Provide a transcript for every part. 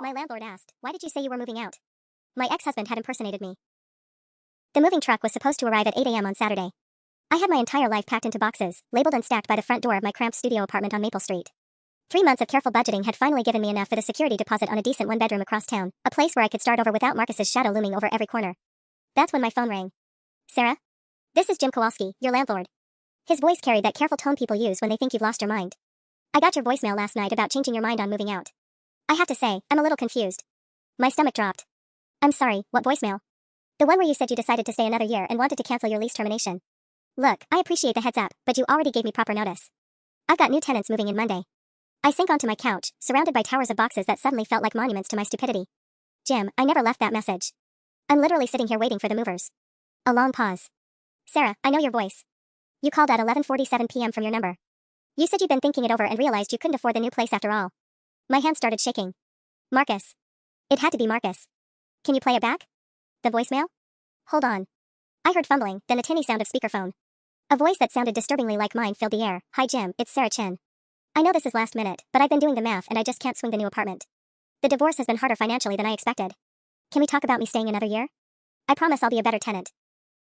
My landlord asked, "Why did you say you were moving out?" My ex-husband had impersonated me. The moving truck was supposed to arrive at 8 a.m. on Saturday. I had my entire life packed into boxes, labeled and stacked by the front door of my cramped studio apartment on Maple Street. 3 months of careful budgeting had finally given me enough for the security deposit on a decent one-bedroom across town, a place where I could start over without Marcus's shadow looming over every corner. That's when my phone rang. "Sarah? This is Jim Kowalski, your landlord." His voice carried that careful tone people use when they think you've lost your mind. "I got your voicemail last night about changing your mind on moving out. I have to say, I'm a little confused." My stomach dropped. "I'm sorry, what voicemail?" "The one where you said you decided to stay another year and wanted to cancel your lease termination." "Look, I appreciate the heads up, but you already gave me proper notice. I've got new tenants moving in Monday." I sank onto my couch, surrounded by towers of boxes that suddenly felt like monuments to my stupidity. "Jim, I never left that message. I'm literally sitting here waiting for the movers." A long pause. "Sarah, I know your voice. You called at 11:47 p.m. from your number. You said you'd been thinking it over and realized you couldn't afford the new place after all." My hand started shaking. "Marcus. It had to be Marcus. Can you play it back? The voicemail?" "Hold on." I heard fumbling, then the tinny sound of speakerphone. A voice that sounded disturbingly like mine filled the air. "Hi Jim, it's Sarah Chin. I know this is last minute, but I've been doing the math and I just can't swing the new apartment. The divorce has been harder financially than I expected. Can we talk about me staying another year? I promise I'll be a better tenant."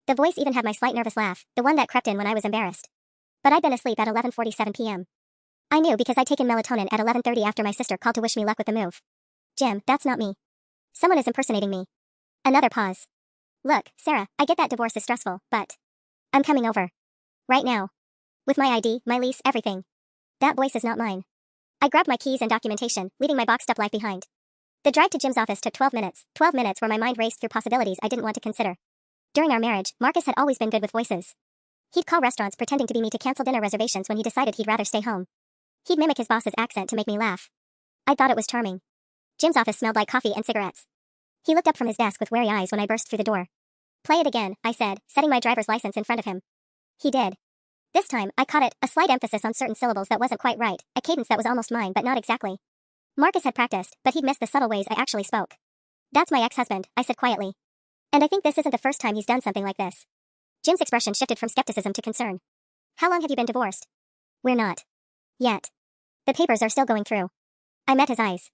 The voice even had my slight nervous laugh, the one that crept in when I was embarrassed. But I'd been asleep at 11:47 p.m. I knew because I'd taken melatonin at 11:30 after my sister called to wish me luck with the move. "Jim, that's not me. Someone is impersonating me." Another pause. "Look, Sarah, I get that divorce is stressful, but I'm coming over. Right now. With my ID, my lease, everything." That voice is not mine. I grabbed my keys and documentation, leaving my boxed up life behind. The drive to Jim's office took 12 minutes, 12 minutes where my mind raced through possibilities I didn't want to consider. During our marriage, Marcus had always been good with voices. He'd call restaurants pretending to be me to cancel dinner reservations when he decided he'd rather stay home. He'd mimic his boss's accent to make me laugh. I thought it was charming. Jim's office smelled like coffee and cigarettes. He looked up from his desk with wary eyes when I burst through the door. "Play it again," I said, setting my driver's license in front of him. He did. This time, I caught it, a slight emphasis on certain syllables that wasn't quite right, a cadence that was almost mine but not exactly. Marcus had practiced, but he'd missed the subtle ways I actually spoke. "That's my ex-husband," I said quietly. "And I think this isn't the first time he's done something like this." Jim's expression shifted from skepticism to concern. "How long have you been divorced?" "We're not. Yet. The papers are still going through." I met his eyes.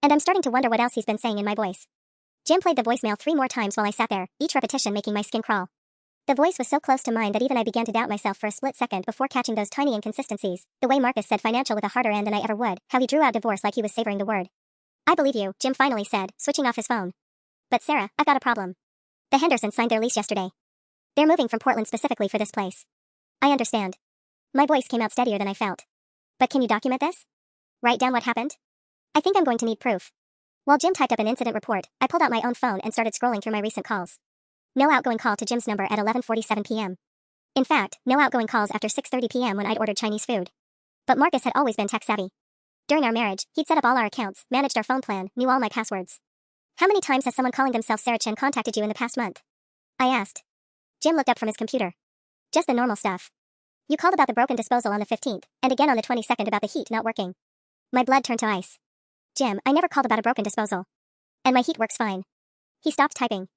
And I'm starting to wonder what else he's been saying in my voice. Jim played the voicemail 3 more times while I sat there, each repetition making my skin crawl. The voice was so close to mine that even I began to doubt myself for a split second before catching those tiny inconsistencies, the way Marcus said financial with a harder N than I ever would, how he drew out divorce like he was savoring the word. "I believe you," Jim finally said, switching off his phone. "But Sarah, I've got a problem. The Hendersons signed their lease yesterday. They're moving from Portland specifically for this place." "I understand." My voice came out steadier than I felt. "But can you document this? Write down what happened?" "I think I'm going to need proof." While Jim typed up an incident report, I pulled out my own phone and started scrolling through my recent calls. No outgoing call to Jim's number at 11:47 p.m. In fact, no outgoing calls after 6:30 p.m. when I'd ordered Chinese food. But Marcus had always been tech-savvy. During our marriage, he'd set up all our accounts, managed our phone plan, knew all my passwords. "How many times has someone calling themselves Sarah Chin contacted you in the past month?" I asked. Jim looked up from his computer. "Just the normal stuff. You called about the broken disposal on the 15th, and again on the 22nd about the heat not working." My blood turned to ice. "Jim, I never called about a broken disposal. And my heat works fine." He stopped typing.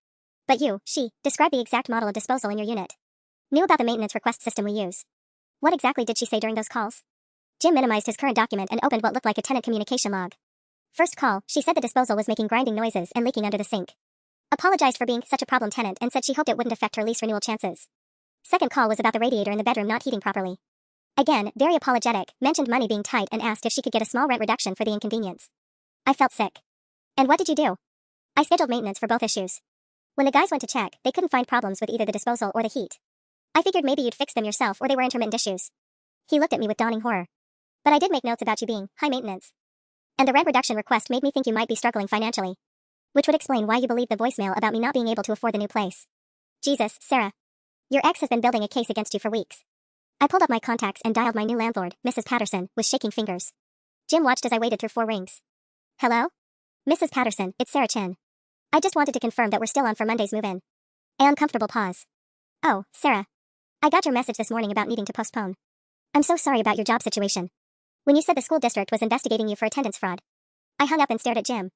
"But she described the exact model of disposal in your unit. Knew about the maintenance request system we use." "What exactly did she say during those calls?" Jim minimized his current document and opened what looked like a tenant communication log. "First call, she said the disposal was making grinding noises and leaking under the sink. Apologized for being such a problem tenant and said she hoped it wouldn't affect her lease renewal chances. Second call was about the radiator in the bedroom not heating properly. Again, very apologetic, mentioned money being tight and asked if she could get a small rent reduction for the inconvenience." I felt sick. "And what did you do?" "I scheduled maintenance for both issues. When the guys went to check, they couldn't find problems with either the disposal or the heat. I figured maybe you'd fix them yourself or they were intermittent issues." He looked at me with dawning horror. "But I did make notes about you being high maintenance. And the rent reduction request made me think you might be struggling financially. Which would explain why you believed the voicemail about me not being able to afford the new place. Jesus, Sarah. Your ex has been building a case against you for weeks." I pulled up my contacts and dialed my new landlord, Mrs. Patterson, with shaking fingers. Jim watched as I waited through 4 rings. "Hello? Mrs. Patterson, it's Sarah Chin. I just wanted to confirm that we're still on for Monday's move-in." An uncomfortable pause. "Oh, Sarah. I got your message this morning about needing to postpone. I'm so sorry about your job situation. When you said the school district was investigating you for attendance fraud." I hung up and stared at Jim.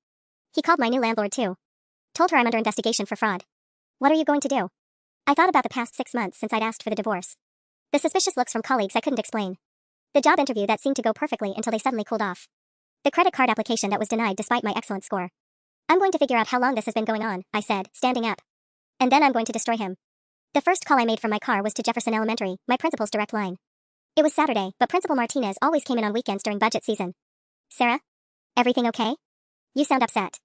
He called my new landlord too. "Told her I'm under investigation for fraud." "What are you going to do?" I thought about the past 6 months since I'd asked for the divorce. The suspicious looks from colleagues I couldn't explain. The job interview that seemed to go perfectly until they suddenly cooled off. The credit card application that was denied despite my excellent score. I'm going to figure out how long this has been going on, I said, standing up. And then I'm going to destroy him. The first call I made from my car was to Jefferson Elementary, my principal's direct line. It was Saturday, but Principal Martinez always came in on weekends during budget season. Sarah? Everything okay? You sound upset.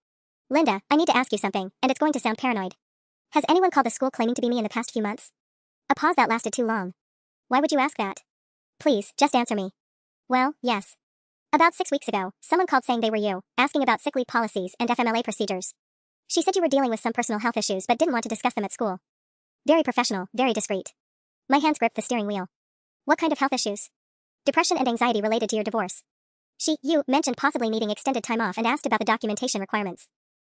Linda, I need to ask you something, and it's going to sound paranoid. Has anyone called the school claiming to be me in the past few months? A pause that lasted too long. Why would you ask that? Please, just answer me. Well, yes. About 6 weeks ago, someone called saying they were you, asking about sick leave policies and FMLA procedures. She said you were dealing with some personal health issues but didn't want to discuss them at school. Very professional, very discreet. My hands gripped the steering wheel. What kind of health issues? Depression and anxiety related to your divorce. You mentioned possibly needing extended time off and asked about the documentation requirements.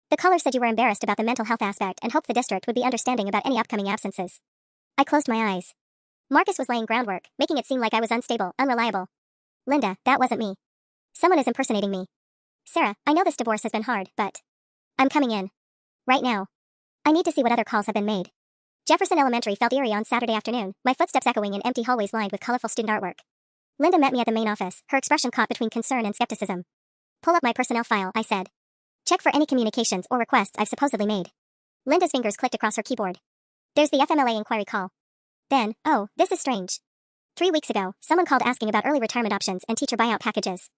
The caller said you were embarrassed about the mental health aspect and hoped the district would be understanding about any upcoming absences. I closed my eyes. Marcus was laying groundwork, making it seem like I was unstable, unreliable. Linda, that wasn't me. Someone is impersonating me. Sarah, I know this divorce has been hard, but I'm coming in. Right now. I need to see what other calls have been made. Jefferson Elementary felt eerie on Saturday afternoon, my footsteps echoing in empty hallways lined with colorful student artwork. Linda met me at the main office, her expression caught between concern and skepticism. Pull up my personnel file, I said. Check for any communications or requests I've supposedly made. Linda's fingers clicked across her keyboard. There's the FMLA inquiry call. Then, oh, this is strange. 3 weeks ago, someone called asking about early retirement options and teacher buyout packages.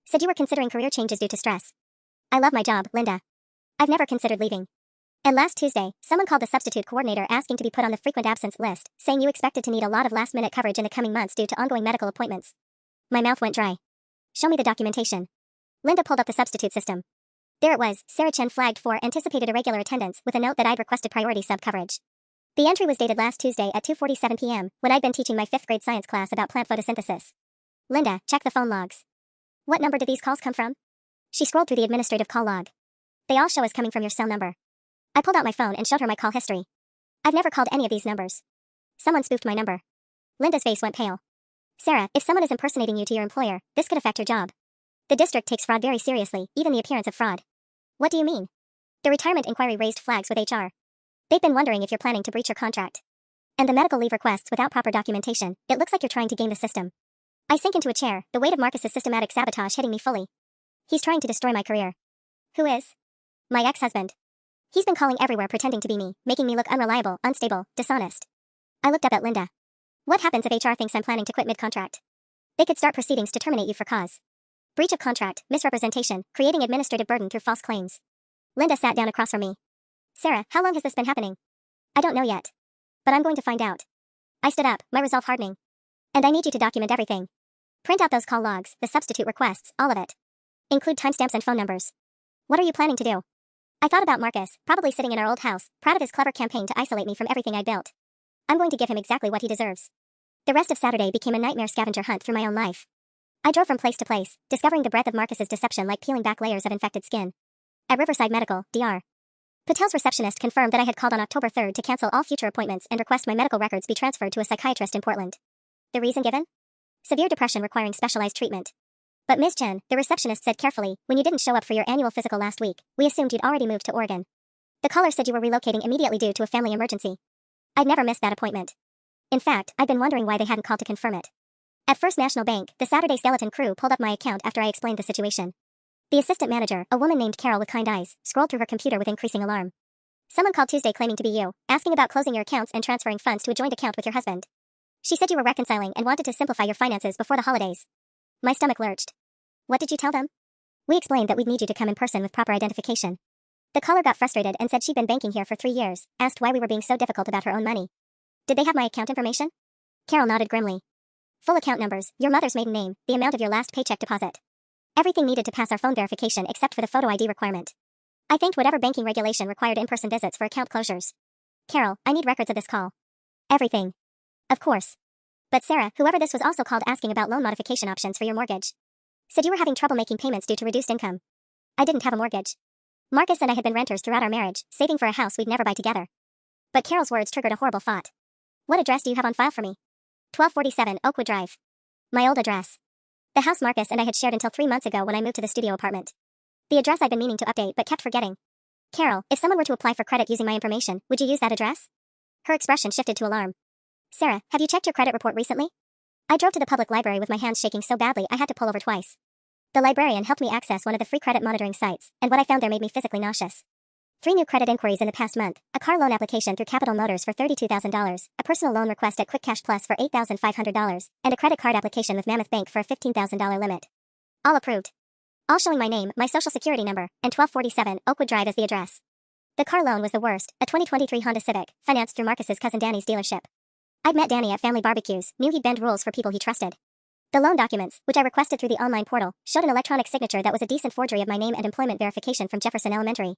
Said you were considering career changes due to stress. I love my job, Linda. I've never considered leaving. And last Tuesday, someone called the substitute coordinator asking to be put on the frequent absence list, saying you expected to need a lot of last-minute coverage in the coming months due to ongoing medical appointments. My mouth went dry. Show me the documentation. Linda pulled up the substitute system. There it was, Sarah Chen flagged for anticipated irregular attendance with a note that I'd requested priority sub coverage. The entry was dated last Tuesday at 2:47 p.m., when I'd been teaching my 5th grade science class about plant photosynthesis. Linda, check the phone logs. What number did these calls come from? She scrolled through the administrative call log. They all show as coming from your cell number. I pulled out my phone and showed her my call history. I've never called any of these numbers. Someone spoofed my number. Linda's face went pale. Sarah, if someone is impersonating you to your employer, this could affect your job. The district takes fraud very seriously, even the appearance of fraud. What do you mean? The retirement inquiry raised flags with HR. They've been wondering if you're planning to breach your contract. And the medical leave requests without proper documentation, it looks like you're trying to game the system. I sink into a chair, the weight of Marcus's systematic sabotage hitting me fully. He's trying to destroy my career. Who is? My ex-husband. He's been calling everywhere pretending to be me, making me look unreliable, unstable, dishonest. I looked up at Linda. What happens if HR thinks I'm planning to quit mid-contract? They could start proceedings to terminate you for cause. Breach of contract, misrepresentation, creating administrative burden through false claims. Linda sat down across from me. Sarah, how long has this been happening? I don't know yet. But I'm going to find out. I stood up, my resolve hardening. And I need you to document everything. Print out those call logs, the substitute requests, all of it. Include timestamps and phone numbers. What are you planning to do? I thought about Marcus, probably sitting in our old house, proud of his clever campaign to isolate me from everything I built. I'm going to give him exactly what he deserves. The rest of Saturday became a nightmare scavenger hunt through my own life. I drove from place to place, discovering the breadth of Marcus's deception like peeling back layers of infected skin. At Riverside Medical, DR. Patel's receptionist confirmed that I had called on October 3rd to cancel all future appointments and request my medical records be transferred to a psychiatrist in Portland. The reason given? Severe depression requiring specialized treatment. But Ms. Chen, the receptionist said carefully, when you didn't show up for your annual physical last week, we assumed you'd already moved to Oregon. The caller said you were relocating immediately due to a family emergency. I'd never missed that appointment. In fact, I'd been wondering why they hadn't called to confirm it. At First National Bank, the Saturday skeleton crew pulled up my account after I explained the situation. The assistant manager, a woman named Carol with kind eyes, scrolled through her computer with increasing alarm. Someone called Tuesday claiming to be you, asking about closing your accounts and transferring funds to a joint account with your husband. She said you were reconciling and wanted to simplify your finances before the holidays. My stomach lurched. What did you tell them? We explained that we'd need you to come in person with proper identification. The caller got frustrated and said she'd been banking here for 3 years, asked why we were being so difficult about her own money. Did they have my account information? Carol nodded grimly. Full account numbers, your mother's maiden name, the amount of your last paycheck deposit. Everything needed to pass our phone verification except for the photo ID requirement. I thanked whatever banking regulation required in-person visits for account closures. Carol, I need records of this call. Everything. Of course. But Sarah, whoever this was, also called asking about loan modification options for your mortgage. Said you were having trouble making payments due to reduced income. I didn't have a mortgage. Marcus and I had been renters throughout our marriage, saving for a house we'd never buy together. But Carol's words triggered a horrible thought. What address do you have on file for me? 1247 Oakwood Drive. My old address. The house Marcus and I had shared until 3 months ago when I moved to the studio apartment. The address I'd been meaning to update but kept forgetting. Carol, if someone were to apply for credit using my information, would you use that address? Her expression shifted to alarm. Sarah, have you checked your credit report recently? I drove to the public library with my hands shaking so badly I had to pull over twice. The librarian helped me access one of the free credit monitoring sites, and what I found there made me physically nauseous. 3 new credit inquiries in the past month, a car loan application through Capital Motors for $32,000, a personal loan request at Quick Cash Plus for $8,500, and a credit card application with Mammoth Bank for a $15,000 limit. All approved. All showing my name, my social security number, and 1247 Oakwood Drive as the address. The car loan was the worst, a 2023 Honda Civic, financed through Marcus's cousin Danny's dealership. I'd met Danny at family barbecues, knew he'd bend rules for people he trusted. The loan documents, which I requested through the online portal, showed an electronic signature that was a decent forgery of my name and employment verification from Jefferson Elementary.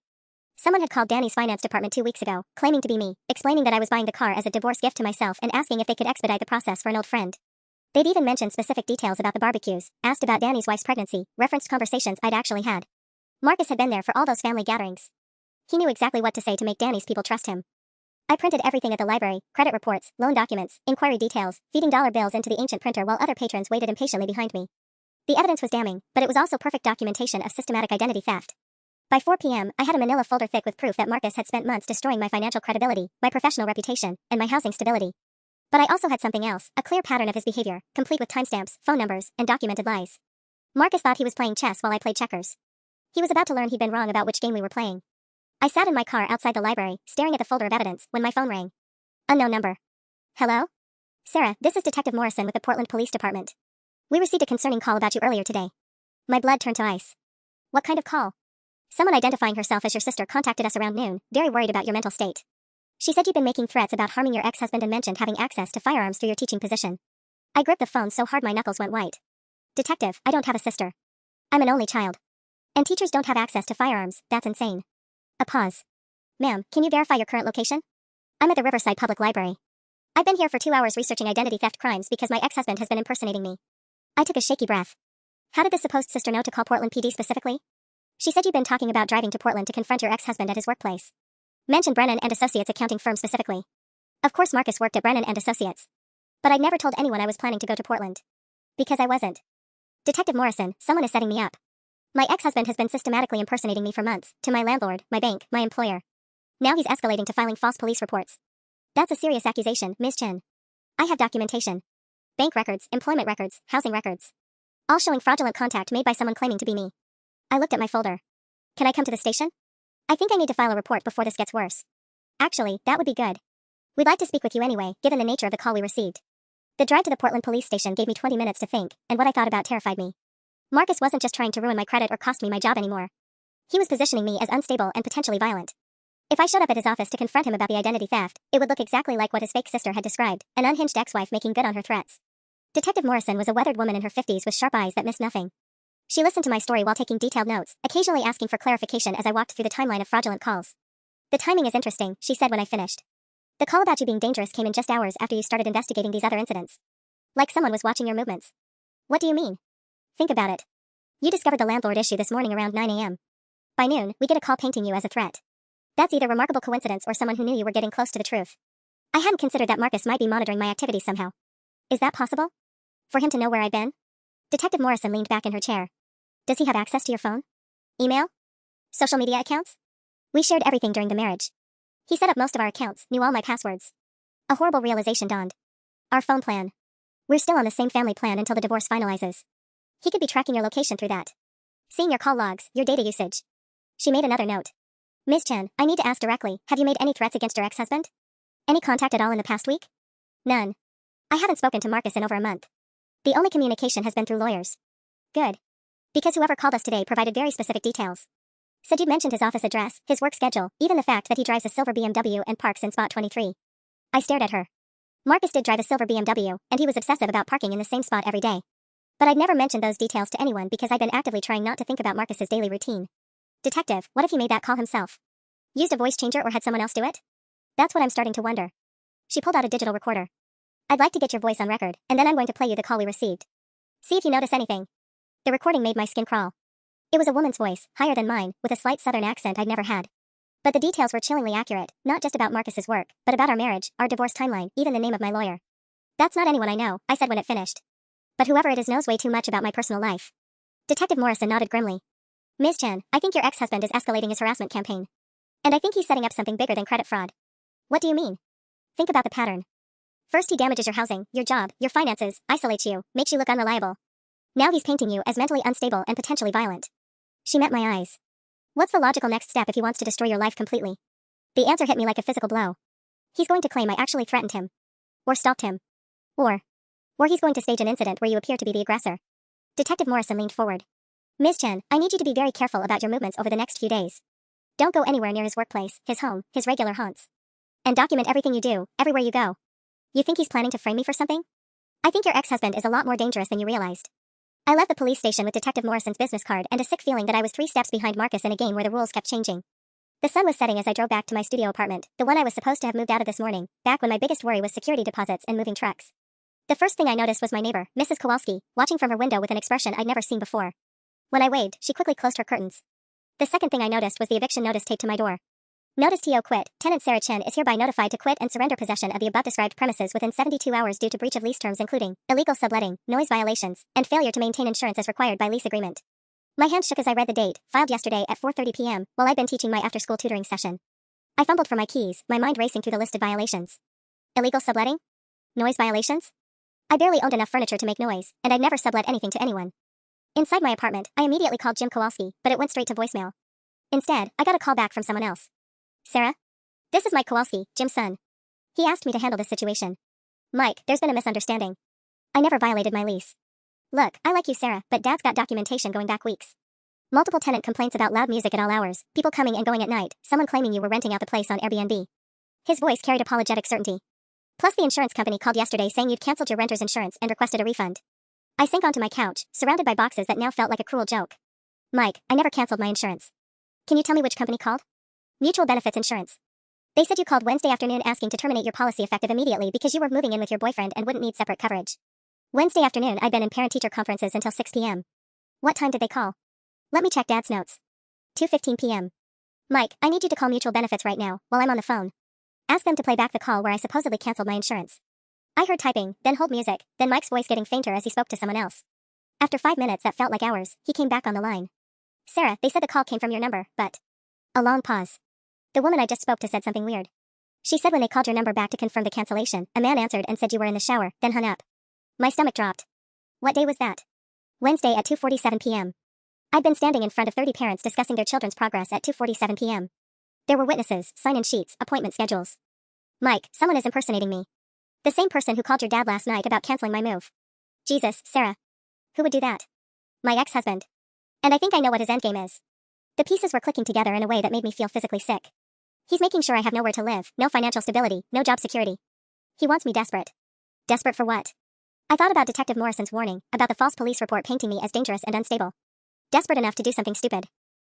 Someone had called Danny's finance department 2 weeks ago, claiming to be me, explaining that I was buying the car as a divorce gift to myself and asking if they could expedite the process for an old friend. They'd even mentioned specific details about the barbecues, asked about Danny's wife's pregnancy, referenced conversations I'd actually had. Marcus had been there for all those family gatherings. He knew exactly what to say to make Danny's people trust him. I printed everything at the library, credit reports, loan documents, inquiry details, feeding dollar bills into the ancient printer while other patrons waited impatiently behind me. The evidence was damning, but it was also perfect documentation of systematic identity theft. By 4 p.m., I had a manila folder thick with proof that Marcus had spent months destroying my financial credibility, my professional reputation, and my housing stability. But I also had something else, a clear pattern of his behavior, complete with timestamps, phone numbers, and documented lies. Marcus thought he was playing chess while I played checkers. He was about to learn he'd been wrong about which game we were playing. I sat in my car outside the library, staring at the folder of evidence, when my phone rang. Unknown number. Hello? Sarah, this is Detective Morrison with the Portland Police Department. We received a concerning call about you earlier today. My blood turned to ice. What kind of call? Someone identifying herself as your sister contacted us around noon, very worried about your mental state. She said you'd been making threats about harming your ex-husband and mentioned having access to firearms through your teaching position. I gripped the phone so hard my knuckles went white. Detective, I don't have a sister. I'm an only child. And teachers don't have access to firearms, that's insane. A pause. Ma'am, can you verify your current location? I'm at the Riverside Public Library. I've been here for 2 hours researching identity theft crimes because my ex-husband has been impersonating me. I took a shaky breath. How did this supposed sister know to call Portland PD specifically? She said you'd been talking about driving to Portland to confront your ex-husband at his workplace. Mentioned Brennan and Associates accounting firm specifically. Of course Marcus worked at Brennan and Associates. But I'd never told anyone I was planning to go to Portland. Because I wasn't. Detective Morrison, someone is setting me up. My ex-husband has been systematically impersonating me for months, to my landlord, my bank, my employer. Now he's escalating to filing false police reports. That's a serious accusation, Ms. Chen. I have documentation. Bank records, employment records, housing records. All showing fraudulent contact made by someone claiming to be me. I looked at my folder. Can I come to the station? I think I need to file a report before this gets worse. Actually, that would be good. We'd like to speak with you anyway, given the nature of the call we received. The drive to the Portland police station gave me 20 minutes to think, and what I thought about terrified me. Marcus wasn't just trying to ruin my credit or cost me my job anymore. He was positioning me as unstable and potentially violent. If I showed up at his office to confront him about the identity theft, it would look exactly like what his fake sister had described, an unhinged ex-wife making good on her threats. Detective Morrison was a weathered woman in her 50s with sharp eyes that missed nothing. She listened to my story while taking detailed notes, occasionally asking for clarification as I walked through the timeline of fraudulent calls. The timing is interesting, she said when I finished. The call about you being dangerous came in just hours after you started investigating these other incidents. Like someone was watching your movements. What do you mean? Think about it. You discovered the landlord issue this morning around 9 a.m. By noon, we get a call painting you as a threat. That's either remarkable coincidence or someone who knew you were getting close to the truth. I hadn't considered that Marcus might be monitoring my activities somehow. Is that possible? For him to know where I've been? Detective Morrison leaned back in her chair. Does he have access to your phone? Email? Social media accounts? We shared everything during the marriage. He set up most of our accounts, knew all my passwords. A horrible realization dawned. Our phone plan. We're still on the same family plan until the divorce finalizes. He could be tracking your location through that. Seeing your call logs, your data usage. She made another note. Ms. Chen, I need to ask directly, have you made any threats against your ex-husband? Any contact at all in the past week? None. I haven't spoken to Marcus in over a month. The only communication has been through lawyers. Good. Because whoever called us today provided very specific details. Said you'd mentioned his office address, his work schedule, even the fact that he drives a silver BMW and parks in spot 23. I stared at her. Marcus did drive a silver BMW, and he was obsessive about parking in the same spot every day. But I'd never mentioned those details to anyone because I'd been actively trying not to think about Marcus's daily routine. Detective, what if he made that call himself? Used a voice changer or had someone else do it? That's what I'm starting to wonder. She pulled out a digital recorder. I'd like to get your voice on record, and then I'm going to play you the call we received. See if you notice anything. The recording made my skin crawl. It was a woman's voice, higher than mine, with a slight southern accent I'd never had. But the details were chillingly accurate, not just about Marcus's work, but about our marriage, our divorce timeline, even the name of my lawyer. That's not anyone I know, I said when it finished. But whoever it is knows way too much about my personal life. Detective Morrison nodded grimly. Ms. Chen, I think your ex-husband is escalating his harassment campaign. And I think he's setting up something bigger than credit fraud. What do you mean? Think about the pattern. First he damages your housing, your job, your finances, isolates you, makes you look unreliable. Now he's painting you as mentally unstable and potentially violent. She met my eyes. What's the logical next step if he wants to destroy your life completely? The answer hit me like a physical blow. He's going to claim I actually threatened him. Or stalked him. Or he's going to stage an incident where you appear to be the aggressor. Detective Morrison leaned forward. Ms. Chen, I need you to be very careful about your movements over the next few days. Don't go anywhere near his workplace, his home, his regular haunts. And document everything you do, everywhere you go. You think he's planning to frame me for something? I think your ex-husband is a lot more dangerous than you realized. I left the police station with Detective Morrison's business card and a sick feeling that I was 3 steps behind Marcus in a game where the rules kept changing. The sun was setting as I drove back to my studio apartment, the one I was supposed to have moved out of this morning, back when my biggest worry was security deposits and moving trucks. The first thing I noticed was my neighbor, Mrs. Kowalski, watching from her window with an expression I'd never seen before. When I waved, she quickly closed her curtains. The second thing I noticed was the eviction notice taped to my door. Notice TO quit. Tenant Sarah Chen is hereby notified to quit and surrender possession of the above-described premises within 72 hours due to breach of lease terms including illegal subletting, noise violations, and failure to maintain insurance as required by lease agreement. My hand shook as I read the date, filed yesterday at 4:30 p.m., while I'd been teaching my after-school tutoring session. I fumbled for my keys, my mind racing through the listed violations. Illegal subletting? Noise violations? I barely owned enough furniture to make noise, and I'd never sublet anything to anyone. Inside my apartment, I immediately called Jim Kowalski, but it went straight to voicemail. Instead, I got a call back from someone else. Sarah? This is Mike Kowalski, Jim's son. He asked me to handle this situation. Mike, there's been a misunderstanding. I never violated my lease. Look, I like you, Sarah, but Dad's got documentation going back weeks. Multiple tenant complaints about loud music at all hours, people coming and going at night, someone claiming you were renting out the place on Airbnb. His voice carried apologetic certainty. Plus the insurance company called yesterday saying you'd canceled your renter's insurance and requested a refund. I sank onto my couch, surrounded by boxes that now felt like a cruel joke. Mike, I never canceled my insurance. Can you tell me which company called? Mutual Benefits Insurance. They said you called Wednesday afternoon asking to terminate your policy effective immediately because you were moving in with your boyfriend and wouldn't need separate coverage. Wednesday afternoon I'd been in parent-teacher conferences until 6 p.m. What time did they call? Let me check Dad's notes. 2:15 p.m. Mike, I need you to call Mutual Benefits right now, while I'm on the phone. Ask them to play back the call where I supposedly canceled my insurance. I heard typing, then hold music, then Mike's voice getting fainter as he spoke to someone else. After 5 minutes that felt like hours, he came back on the line. Sarah, they said the call came from your number, but... A long pause. The woman I just spoke to said something weird. She said when they called your number back to confirm the cancellation, a man answered and said you were in the shower, then hung up. My stomach dropped. What day was that? Wednesday at 2:47 p.m. I'd been standing in front of 30 parents discussing their children's progress at 2:47 p.m. There were witnesses, sign-in sheets, appointment schedules. Mike, someone is impersonating me. The same person who called your dad last night about canceling my move. Jesus, Sarah. Who would do that? My ex-husband. And I think I know what his endgame is. The pieces were clicking together in a way that made me feel physically sick. He's making sure I have nowhere to live, no financial stability, no job security. He wants me desperate. Desperate for what? I thought about Detective Morrison's warning, about the false police report painting me as dangerous and unstable. Desperate enough to do something stupid.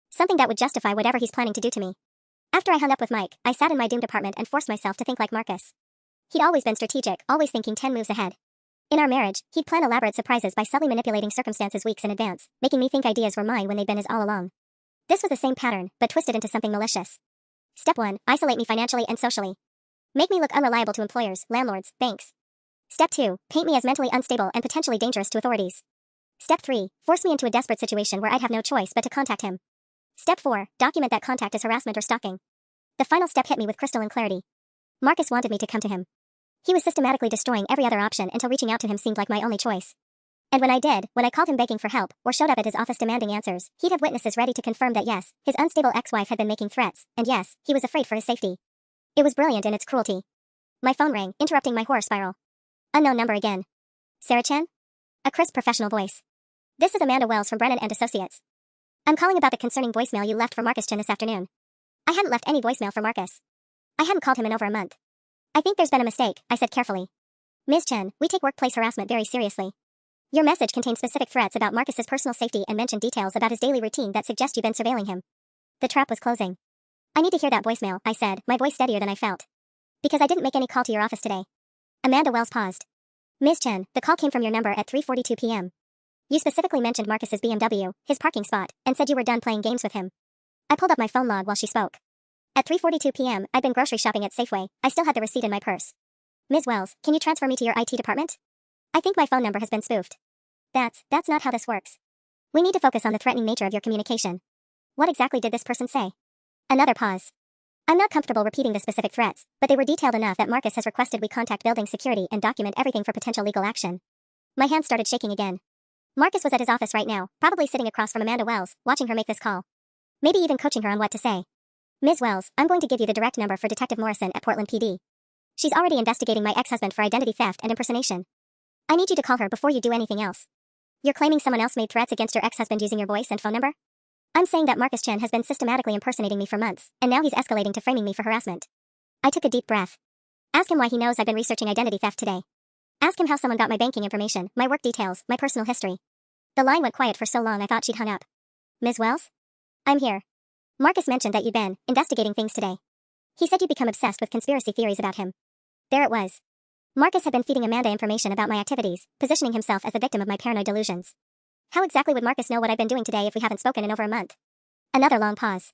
Something that would justify whatever he's planning to do to me. After I hung up with Mike, I sat in my doomed apartment and forced myself to think like Marcus. He'd always been strategic, always thinking 10 moves ahead. In our marriage, he'd plan elaborate surprises by subtly manipulating circumstances weeks in advance, making me think ideas were mine when they'd been his all along. This was the same pattern, but twisted into something malicious. Step 1, isolate me financially and socially. Make me look unreliable to employers, landlords, banks. Step 2, paint me as mentally unstable and potentially dangerous to authorities. Step 3, force me into a desperate situation where I'd have no choice but to contact him. Step 4, document that contact as harassment or stalking. The final step hit me with crystalline clarity. Marcus wanted me to come to him. He was systematically destroying every other option until reaching out to him seemed like my only choice. And when I called him begging for help, or showed up at his office demanding answers, he'd have witnesses ready to confirm that yes, his unstable ex-wife had been making threats, and yes, he was afraid for his safety. It was brilliant in its cruelty. My phone rang, interrupting my horror spiral. Unknown number again. Sarah Chen? A crisp professional voice. This is Amanda Wells from Brennan and Associates. I'm calling about the concerning voicemail you left for Marcus Chen this afternoon. I hadn't left any voicemail for Marcus. I hadn't called him in over a month. I think there's been a mistake, I said carefully. Ms. Chen, we take workplace harassment very seriously. Your message contained specific threats about Marcus's personal safety and mentioned details about his daily routine that suggest you've been surveilling him. The trap was closing. I need to hear that voicemail, I said, my voice steadier than I felt. Because I didn't make any call to your office today. Amanda Wells paused. Ms. Chen, the call came from your number at 3:42 p.m. You specifically mentioned Marcus's BMW, his parking spot, and said you were done playing games with him. I pulled up my phone log while she spoke. At 3:42 p.m., I'd been grocery shopping at Safeway. I still had the receipt in my purse. Ms. Wells, can you transfer me to your IT department? I think my phone number has been spoofed. That's not how this works. We need to focus on the threatening nature of your communication. What exactly did this person say? Another pause. I'm not comfortable repeating the specific threats, but they were detailed enough that Marcus has requested we contact building security and document everything for potential legal action. My hands started shaking again. Marcus was at his office right now, probably sitting across from Amanda Wells, watching her make this call. Maybe even coaching her on what to say. Ms. Wells, I'm going to give you the direct number for Detective Morrison at Portland PD. She's already investigating my ex-husband for identity theft and impersonation. I need you to call her before you do anything else. You're claiming someone else made threats against your ex-husband using your voice and phone number? I'm saying that Marcus Chen has been systematically impersonating me for months, and now he's escalating to framing me for harassment. I took a deep breath. Ask him why he knows I've been researching identity theft today. Ask him how someone got my banking information, my work details, my personal history. The line went quiet for so long I thought she'd hung up. Ms. Wells? I'm here. Marcus mentioned that you'd been investigating things today. He said you'd become obsessed with conspiracy theories about him. There it was. Marcus had been feeding Amanda information about my activities, positioning himself as the victim of my paranoid delusions. How exactly would Marcus know what I've been doing today if we haven't spoken in over a month? Another long pause.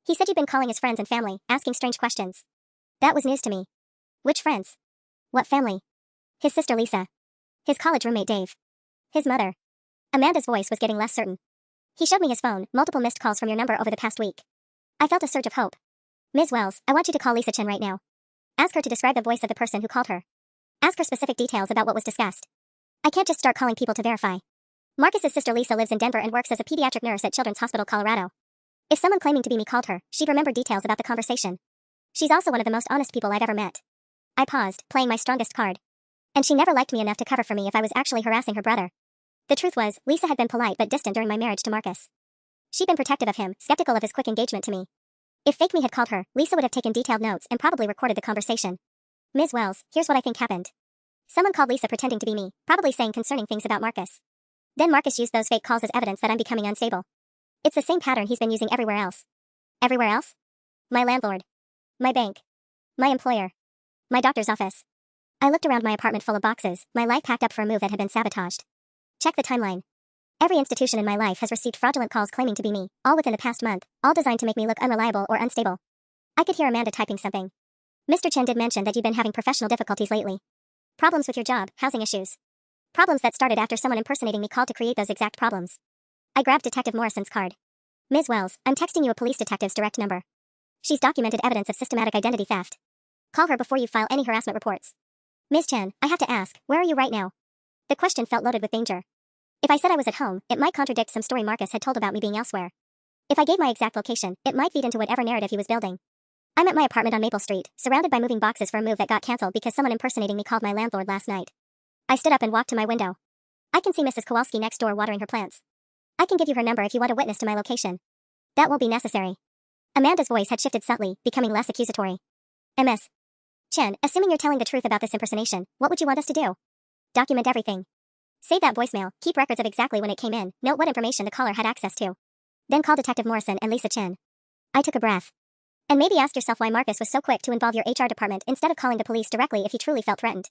He said you'd been calling his friends and family, asking strange questions. That was news to me. Which friends? What family? His sister Lisa. His college roommate Dave. His mother. Amanda's voice was getting less certain. He showed me his phone, multiple missed calls from your number over the past week. I felt a surge of hope. Ms. Wells, I want you to call Lisa Chen right now. Ask her to describe the voice of the person who called her. Ask her specific details about what was discussed. I can't just start calling people to verify. Marcus's sister Lisa lives in Denver and works as a pediatric nurse at Children's Hospital Colorado. If someone claiming to be me called her, she'd remember details about the conversation. She's also one of the most honest people I've ever met. I paused, playing my strongest card. And she never liked me enough to cover for me if I was actually harassing her brother. The truth was, Lisa had been polite but distant during my marriage to Marcus. She'd been protective of him, skeptical of his quick engagement to me. If fake me had called her, Lisa would have taken detailed notes and probably recorded the conversation. Ms. Wells, here's what I think happened. Someone called Lisa pretending to be me, probably saying concerning things about Marcus. Then Marcus used those fake calls as evidence that I'm becoming unstable. It's the same pattern he's been using everywhere else. Everywhere else? My landlord. My bank. My employer. My doctor's office. I looked around my apartment full of boxes, my life packed up for a move that had been sabotaged. Check the timeline. Every institution in my life has received fraudulent calls claiming to be me, all within the past month, all designed to make me look unreliable or unstable. I could hear Amanda typing something. Mr. Chen did mention that you'd been having professional difficulties lately. Problems with your job, housing issues. Problems that started after someone impersonating me called to create those exact problems. I grabbed Detective Morrison's card. Ms. Wells, I'm texting you a police detective's direct number. She's documented evidence of systematic identity theft. Call her before you file any harassment reports. Ms. Chen, I have to ask, where are you right now? The question felt loaded with danger. If I said I was at home, it might contradict some story Marcus had told about me being elsewhere. If I gave my exact location, it might feed into whatever narrative he was building. I'm at my apartment on Maple Street, surrounded by moving boxes for a move that got canceled because someone impersonating me called my landlord last night. I stood up and walked to my window. I can see Mrs. Kowalski next door watering her plants. I can give you her number if you want a witness to my location. That won't be necessary. Amanda's voice had shifted subtly, becoming less accusatory. Ms. Chen, assuming you're telling the truth about this impersonation, what would you want us to do? Document everything. Save that voicemail, keep records of exactly when it came in, note what information the caller had access to. Then call Detective Morrison and Lisa Chen. I took a breath. And maybe ask yourself why Marcus was so quick to involve your HR department instead of calling the police directly if he truly felt threatened.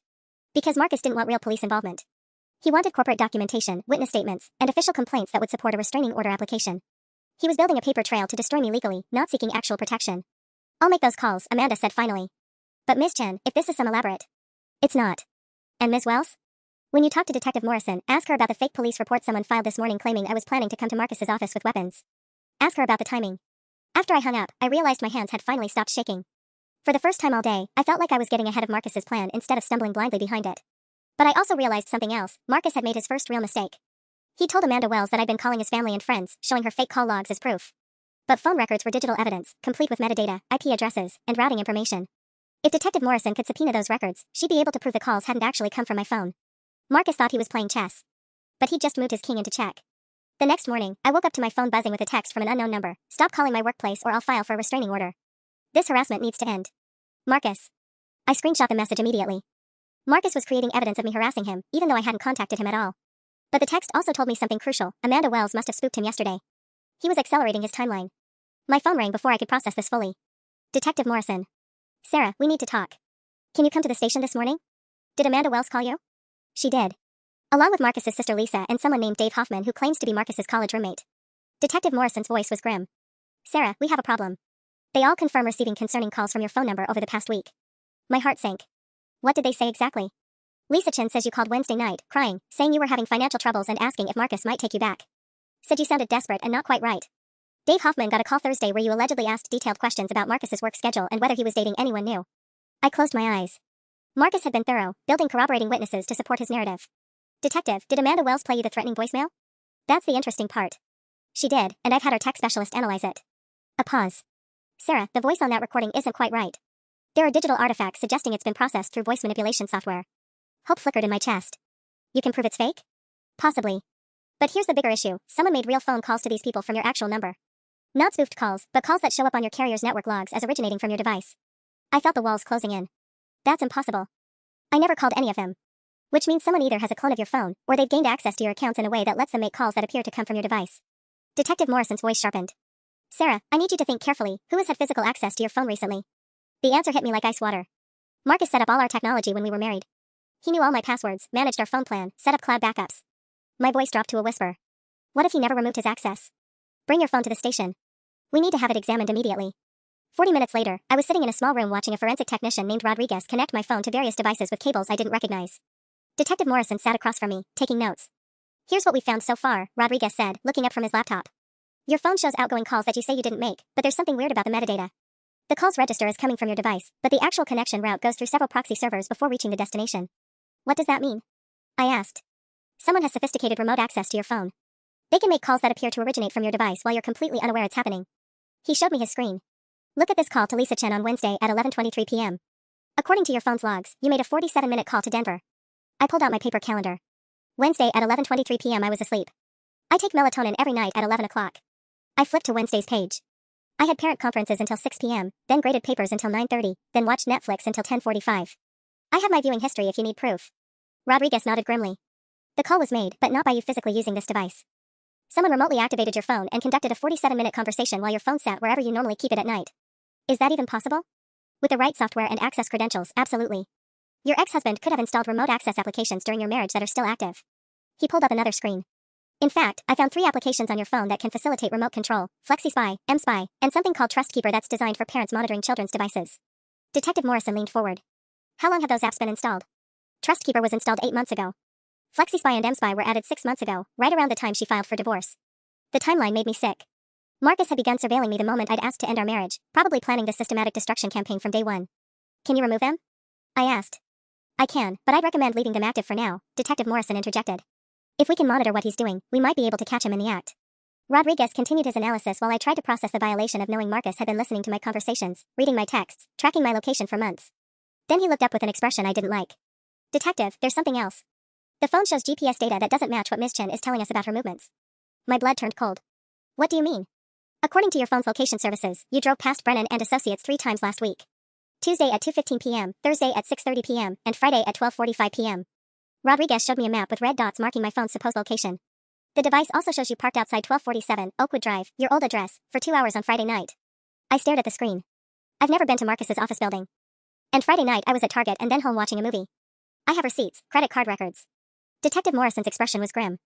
Because Marcus didn't want real police involvement. He wanted corporate documentation, witness statements, and official complaints that would support a restraining order application. He was building a paper trail to destroy me legally, not seeking actual protection. I'll make those calls, Amanda said finally. But Ms. Chen, if this is some elaborate. It's not. And Ms. Wells? When you talk to Detective Morrison, ask her about the fake police report someone filed this morning claiming I was planning to come to Marcus's office with weapons. Ask her about the timing. After I hung up, I realized my hands had finally stopped shaking. For the first time all day, I felt like I was getting ahead of Marcus's plan instead of stumbling blindly behind it. But I also realized something else. Marcus had made his first real mistake. He told Amanda Wells that I'd been calling his family and friends, showing her fake call logs as proof. But phone records were digital evidence, complete with metadata, IP addresses, and routing information. If Detective Morrison could subpoena those records, she'd be able to prove the calls hadn't actually come from my phone. Marcus thought he was playing chess. But he'd just moved his king into check. The next morning, I woke up to my phone buzzing with a text from an unknown number. Stop calling my workplace or I'll file for a restraining order. This harassment needs to end. Marcus. I screenshot the message immediately. Marcus was creating evidence of me harassing him, even though I hadn't contacted him at all. But the text also told me something crucial. Amanda Wells must have spooked him yesterday. He was accelerating his timeline. My phone rang before I could process this fully. Detective Morrison. Sarah, we need to talk. Can you come to the station this morning? Did Amanda Wells call you? She did. Along with Marcus's sister Lisa and someone named Dave Hoffman who claims to be Marcus's college roommate. Detective Morrison's voice was grim. Sarah, we have a problem. They all confirm receiving concerning calls from your phone number over the past week. My heart sank. What did they say exactly? Lisa Chen says you called Wednesday night, crying, saying you were having financial troubles and asking if Marcus might take you back. Said you sounded desperate and not quite right. Dave Hoffman got a call Thursday where you allegedly asked detailed questions about Marcus's work schedule and whether he was dating anyone new. I closed my eyes. Marcus had been thorough, building corroborating witnesses to support his narrative. Detective, did Amanda Wells play you the threatening voicemail? That's the interesting part. She did, and I've had our tech specialist analyze it. A pause. Sarah, the voice on that recording isn't quite right. There are digital artifacts suggesting it's been processed through voice manipulation software. Hope flickered in my chest. You can prove it's fake? Possibly. But here's the bigger issue. Someone made real phone calls to these people from your actual number. Not spoofed calls, but calls that show up on your carrier's network logs as originating from your device. I felt the walls closing in. That's impossible. I never called any of them. Which means someone either has a clone of your phone, or they've gained access to your accounts in a way that lets them make calls that appear to come from your device. Detective Morrison's voice sharpened. Sarah, I need you to think carefully. Who has had physical access to your phone recently? The answer hit me like ice water. Marcus set up all our technology when we were married. He knew all my passwords, managed our phone plan, set up cloud backups. My voice dropped to a whisper. What if he never removed his access? Bring your phone to the station. We need to have it examined immediately. 40 minutes later, I was sitting in a small room watching a forensic technician named Rodriguez connect my phone to various devices with cables I didn't recognize. Detective Morrison sat across from me, taking notes. Here's what we found so far, Rodriguez said, looking up from his laptop. Your phone shows outgoing calls that you say you didn't make, but there's something weird about the metadata. The calls register as coming from your device, but the actual connection route goes through several proxy servers before reaching the destination. What does that mean? I asked. Someone has sophisticated remote access to your phone. They can make calls that appear to originate from your device while you're completely unaware it's happening. He showed me his screen. Look at this call to Lisa Chen on Wednesday at 11:23 p.m. According to your phone's logs, you made a 47-minute call to Denver. I pulled out my paper calendar. Wednesday at 11:23 p.m. I was asleep. I take melatonin every night at 11 o'clock. I flipped to Wednesday's page. I had parent conferences until 6 p.m., then graded papers until 9:30, then watched Netflix until 10:45. I have my viewing history if you need proof. Rodriguez nodded grimly. The call was made, but not by you physically using this device. Someone remotely activated your phone and conducted a 47-minute conversation while your phone sat wherever you normally keep it at night. Is that even possible? With the right software and access credentials, absolutely. Your ex-husband could have installed remote access applications during your marriage that are still active. He pulled up another screen. In fact, I found 3 applications on your phone that can facilitate remote control: FlexiSpy, mSpy, and something called TrustKeeper that's designed for parents monitoring children's devices. Detective Morrison leaned forward. How long have those apps been installed? TrustKeeper was installed 8 months ago. FlexiSpy and mSpy were added 6 months ago, right around the time she filed for divorce. The timeline made me sick. Marcus had begun surveilling me the moment I'd asked to end our marriage, probably planning the systematic destruction campaign from day one. Can you remove them? I asked. I can, but I'd recommend leaving them active for now, Detective Morrison interjected. If we can monitor what he's doing, we might be able to catch him in the act. Rodriguez continued his analysis while I tried to process the violation of knowing Marcus had been listening to my conversations, reading my texts, tracking my location for months. Then he looked up with an expression I didn't like. Detective, there's something else. The phone shows GPS data that doesn't match what Ms. Chen is telling us about her movements. My blood turned cold. What do you mean? According to your phone's location services, you drove past Brennan and Associates 3 times last week. Tuesday at 2:15 p.m., Thursday at 6:30 p.m., and Friday at 12:45 p.m. Rodriguez showed me a map with red dots marking my phone's supposed location. The device also shows you parked outside 1247 Oakwood Drive, your old address, for 2 hours on Friday night. I stared at the screen. I've never been to Marcus's office building. And Friday night I was at Target and then home watching a movie. I have receipts, credit card records. Detective Morrison's expression was grim.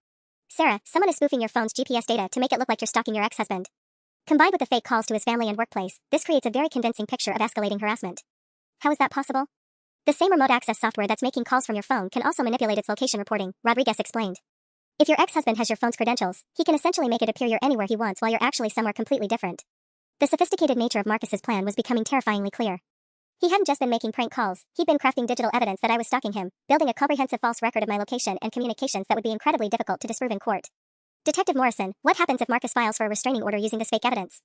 Sarah, someone is spoofing your phone's GPS data to make it look like you're stalking your ex-husband. Combined with the fake calls to his family and workplace, this creates a very convincing picture of escalating harassment. How is that possible? The same remote access software that's making calls from your phone can also manipulate its location reporting, Rodriguez explained. If your ex-husband has your phone's credentials, he can essentially make it appear you're anywhere he wants while you're actually somewhere completely different. The sophisticated nature of Marcus's plan was becoming terrifyingly clear. He hadn't just been making prank calls, he'd been crafting digital evidence that I was stalking him, building a comprehensive false record of my location and communications that would be incredibly difficult to disprove in court. Detective Morrison, what happens if Marcus files for a restraining order using this fake evidence?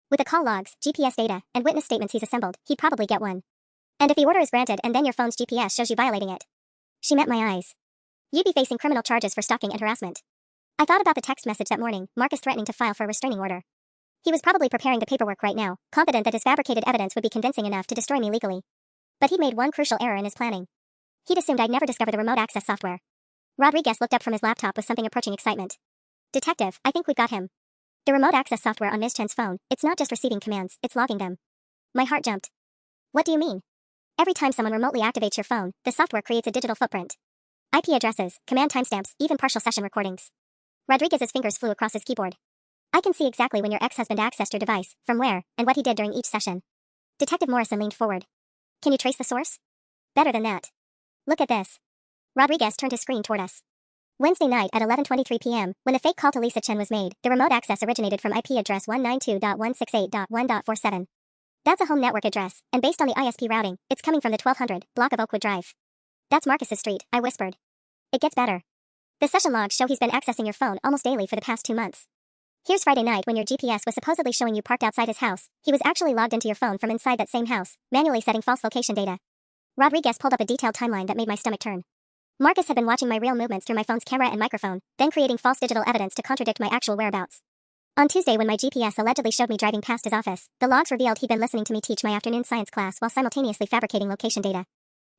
With the call logs, GPS data, and witness statements he's assembled, he'd probably get one. And if the order is granted and then your phone's GPS shows you violating it. She met my eyes. You'd be facing criminal charges for stalking and harassment. I thought about the text message that morning, Marcus threatening to file for a restraining order. He was probably preparing the paperwork right now, confident that his fabricated evidence would be convincing enough to destroy me legally. But he'd made one crucial error in his planning. He'd assumed I'd never discover the remote access software. Rodriguez looked up from his laptop with something approaching excitement. Detective, I think we've got him. The remote access software on Ms. Chen's phone, it's not just receiving commands, it's logging them. My heart jumped. What do you mean? Every time someone remotely activates your phone, the software creates a digital footprint. IP addresses, command timestamps, even partial session recordings. Rodriguez's fingers flew across his keyboard. I can see exactly when your ex-husband accessed your device, from where, and what he did during each session. Detective Morrison leaned forward. Can you trace the source? Better than that. Look at this. Rodriguez turned his screen toward us. Wednesday night at 11:23 p.m., when the fake call to Lisa Chen was made, the remote access originated from IP address 192.168.1.47. That's a home network address, and based on the ISP routing, it's coming from the 1200 block of Oakwood Drive. That's Marcus's street, I whispered. It gets better. The session logs show he's been accessing your phone almost daily for the past 2 months. Here's Friday night when your GPS was supposedly showing you parked outside his house. He was actually logged into your phone from inside that same house, manually setting false location data. Rodriguez pulled up a detailed timeline that made my stomach turn. Marcus had been watching my real movements through my phone's camera and microphone, then creating false digital evidence to contradict my actual whereabouts. On Tuesday, when my GPS allegedly showed me driving past his office, the logs revealed he'd been listening to me teach my afternoon science class while simultaneously fabricating location data.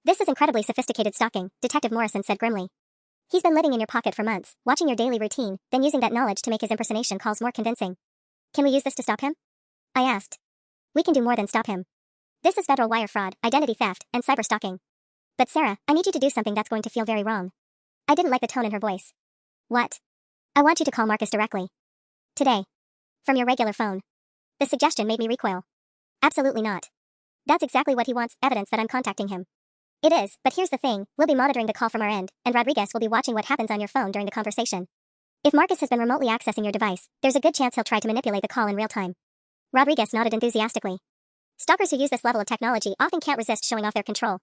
This is incredibly sophisticated stalking, Detective Morrison said grimly. He's been living in your pocket for months, watching your daily routine, then using that knowledge to make his impersonation calls more convincing. Can we use this to stop him? I asked. We can do more than stop him. This is federal wire fraud, identity theft, and cyber stalking. But Sarah, I need you to do something that's going to feel very wrong. I didn't like the tone in her voice. What? I want you to call Marcus directly. Today. From your regular phone. The suggestion made me recoil. Absolutely not. That's exactly what he wants, evidence that I'm contacting him. It is, but here's the thing, we'll be monitoring the call from our end, and Rodriguez will be watching what happens on your phone during the conversation. If Marcus has been remotely accessing your device, there's a good chance he'll try to manipulate the call in real time. Rodriguez nodded enthusiastically. Stalkers who use this level of technology often can't resist showing off their control.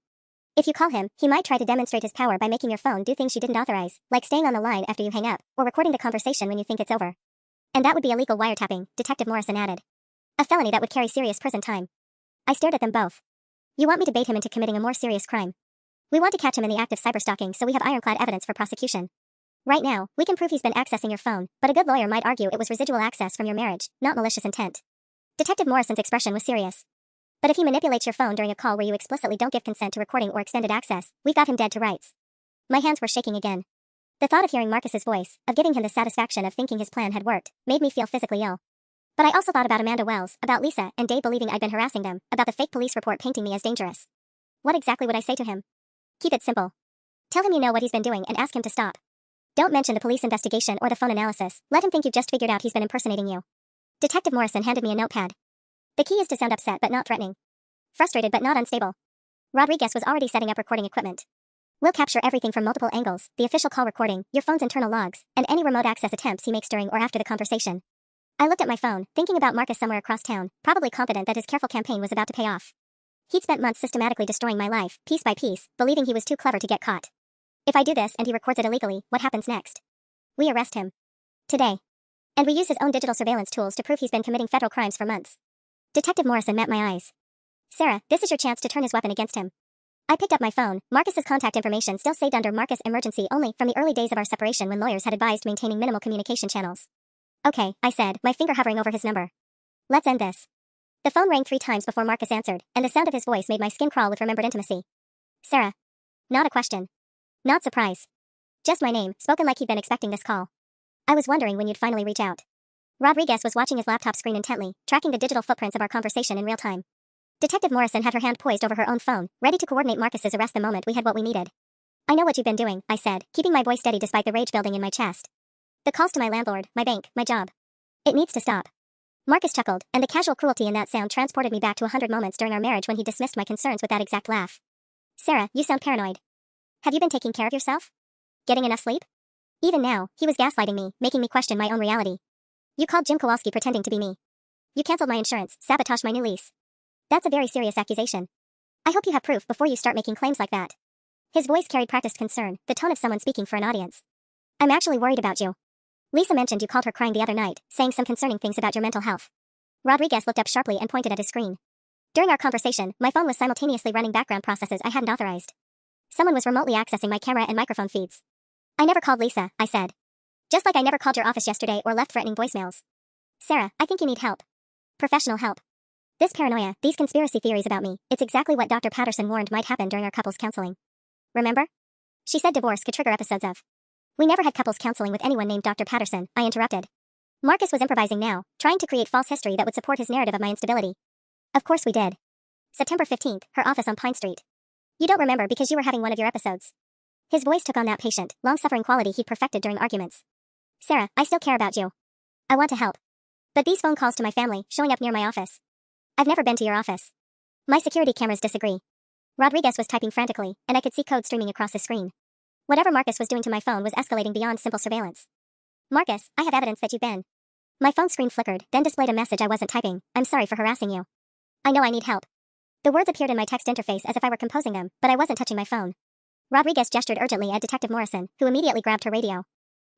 If you call him, he might try to demonstrate his power by making your phone do things you didn't authorize, like staying on the line after you hang up, or recording the conversation when you think it's over. And that would be illegal wiretapping, Detective Morrison added. A felony that would carry serious prison time. I stared at them both. You want me to bait him into committing a more serious crime? We want to catch him in the act of cyberstalking so we have ironclad evidence for prosecution. Right now, we can prove he's been accessing your phone, but a good lawyer might argue it was residual access from your marriage, not malicious intent. Detective Morrison's expression was serious. But if he manipulates your phone during a call where you explicitly don't give consent to recording or extended access, we've got him dead to rights. My hands were shaking again. The thought of hearing Marcus's voice, of giving him the satisfaction of thinking his plan had worked, made me feel physically ill. But I also thought about Amanda Wells, about Lisa and Dave believing I'd been harassing them, about the fake police report painting me as dangerous. What exactly would I say to him? Keep it simple. Tell him you know what he's been doing and ask him to stop. Don't mention the police investigation or the phone analysis. Let him think you've just figured out he's been impersonating you. Detective Morrison handed me a notepad. The key is to sound upset but not threatening. Frustrated but not unstable. Rodriguez was already setting up recording equipment. We'll capture everything from multiple angles, the official call recording, your phone's internal logs, and any remote access attempts he makes during or after the conversation. I looked at my phone, thinking about Marcus somewhere across town, probably confident that his careful campaign was about to pay off. He'd spent months systematically destroying my life, piece by piece, believing he was too clever to get caught. If I do this and he records it illegally, what happens next? We arrest him. Today. And we use his own digital surveillance tools to prove he's been committing federal crimes for months. Detective Morrison met my eyes. Sarah, this is your chance to turn his weapon against him. I picked up my phone, Marcus's contact information still saved under Marcus Emergency Only from the early days of our separation when lawyers had advised maintaining minimal communication channels. Okay, I said, my finger hovering over his number. Let's end this. The phone rang 3 times before Marcus answered, and the sound of his voice made my skin crawl with remembered intimacy. Sarah. Not a question. Not surprise. Just my name, spoken like he'd been expecting this call. I was wondering when you'd finally reach out. Rodriguez was watching his laptop screen intently, tracking the digital footprints of our conversation in real time. Detective Morrison had her hand poised over her own phone, ready to coordinate Marcus's arrest the moment we had what we needed. I know what you've been doing, I said, keeping my voice steady despite the rage building in my chest. The calls to my landlord, my bank, my job. It needs to stop. Marcus chuckled, and the casual cruelty in that sound transported me back to 100 moments during our marriage when he dismissed my concerns with that exact laugh. Sarah, you sound paranoid. Have you been taking care of yourself? Getting enough sleep? Even now, he was gaslighting me, making me question my own reality. You called Jim Kowalski pretending to be me. You canceled my insurance, sabotaged my new lease. That's a very serious accusation. I hope you have proof before you start making claims like that. His voice carried practiced concern, the tone of someone speaking for an audience. I'm actually worried about you. Lisa mentioned you called her crying the other night, saying some concerning things about your mental health. Rodriguez looked up sharply and pointed at his screen. During our conversation, my phone was simultaneously running background processes I hadn't authorized. Someone was remotely accessing my camera and microphone feeds. I never called Lisa, I said. Just like I never called your office yesterday or left threatening voicemails. Sarah, I think you need help. Professional help. This paranoia, these conspiracy theories about me, it's exactly what Dr. Patterson warned might happen during our couples counseling. Remember? She said divorce could trigger episodes of. We never had couples counseling with anyone named Dr. Patterson, I interrupted. Marcus was improvising now, trying to create false history that would support his narrative of my instability. Of course we did. September 15th, her office on Pine Street. You don't remember because you were having one of your episodes. His voice took on that patient, long-suffering quality he'd perfected during arguments. Sarah, I still care about you. I want to help. But these phone calls to my family, showing up near my office. I've never been to your office. My security cameras disagree. Rodriguez was typing frantically, and I could see code streaming across his screen. Whatever Marcus was doing to my phone was escalating beyond simple surveillance. Marcus, I have evidence that you've been. My phone screen flickered, then displayed a message I wasn't typing. I'm sorry for harassing you. I know I need help. The words appeared in my text interface as if I were composing them, but I wasn't touching my phone. Rodriguez gestured urgently at Detective Morrison, who immediately grabbed her radio.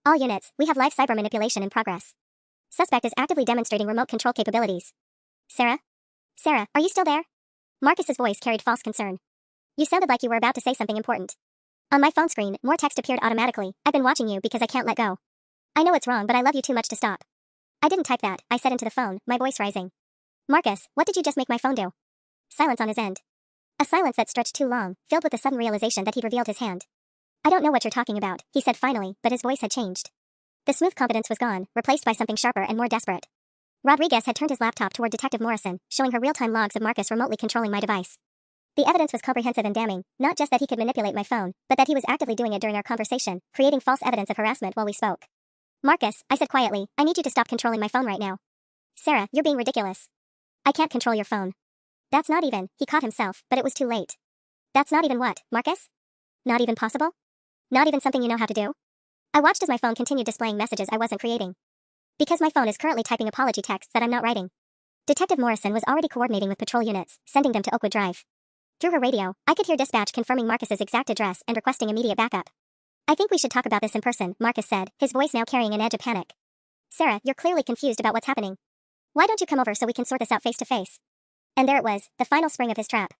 All units, we have live cyber manipulation in progress. Suspect is actively demonstrating remote control capabilities. Sarah? Sarah, are you still there? Marcus's voice carried false concern. You sounded like you were about to say something important. On my phone screen, more text appeared automatically. I've been watching you because I can't let go. I know it's wrong, but I love you too much to stop. I didn't type that, I said into the phone, my voice rising. Marcus, what did you just make my phone do? Silence on his end. A silence that stretched too long, filled with the sudden realization that he'd revealed his hand. I don't know what you're talking about, he said finally, but his voice had changed. The smooth confidence was gone, replaced by something sharper and more desperate. Rodriguez had turned his laptop toward Detective Morrison, showing her real-time logs of Marcus remotely controlling my device. The evidence was comprehensive and damning, not just that he could manipulate my phone, but that he was actively doing it during our conversation, creating false evidence of harassment while we spoke. Marcus, I said quietly, I need you to stop controlling my phone right now. Sarah, you're being ridiculous. I can't control your phone. That's not even, he caught himself, but it was too late. That's not even what, Marcus? Not even possible? Not even something you know how to do? I watched as my phone continued displaying messages I wasn't creating. Because my phone is currently typing apology texts that I'm not writing. Detective Morrison was already coordinating with patrol units, sending them to Oakwood Drive. Through her radio, I could hear dispatch confirming Marcus's exact address and requesting immediate backup. I think we should talk about this in person, Marcus said, his voice now carrying an edge of panic. Sarah, you're clearly confused about what's happening. Why don't you come over so we can sort this out face to face? And there it was, the final spring of his trap.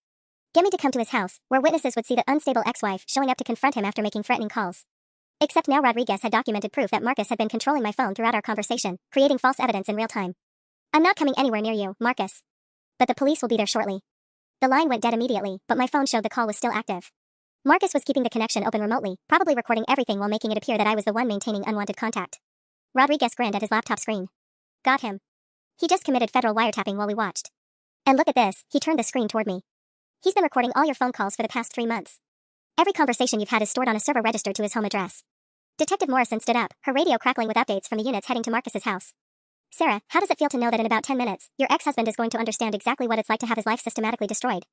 Get me to come to his house, where witnesses would see the unstable ex-wife showing up to confront him after making threatening calls. Except now Rodriguez had documented proof that Marcus had been controlling my phone throughout our conversation, creating false evidence in real time. I'm not coming anywhere near you, Marcus. But the police will be there shortly. The line went dead immediately, but my phone showed the call was still active. Marcus was keeping the connection open remotely, probably recording everything while making it appear that I was the one maintaining unwanted contact. Rodriguez grinned at his laptop screen. Got him. He just committed federal wiretapping while we watched. And look at this, he turned the screen toward me. He's been recording all your phone calls for the past 3 months. Every conversation you've had is stored on a server registered to his home address. Detective Morrison stood up, her radio crackling with updates from the units heading to Marcus's house. Sarah, how does it feel to know that in about 10 minutes, your ex-husband is going to understand exactly what it's like to have his life systematically destroyed?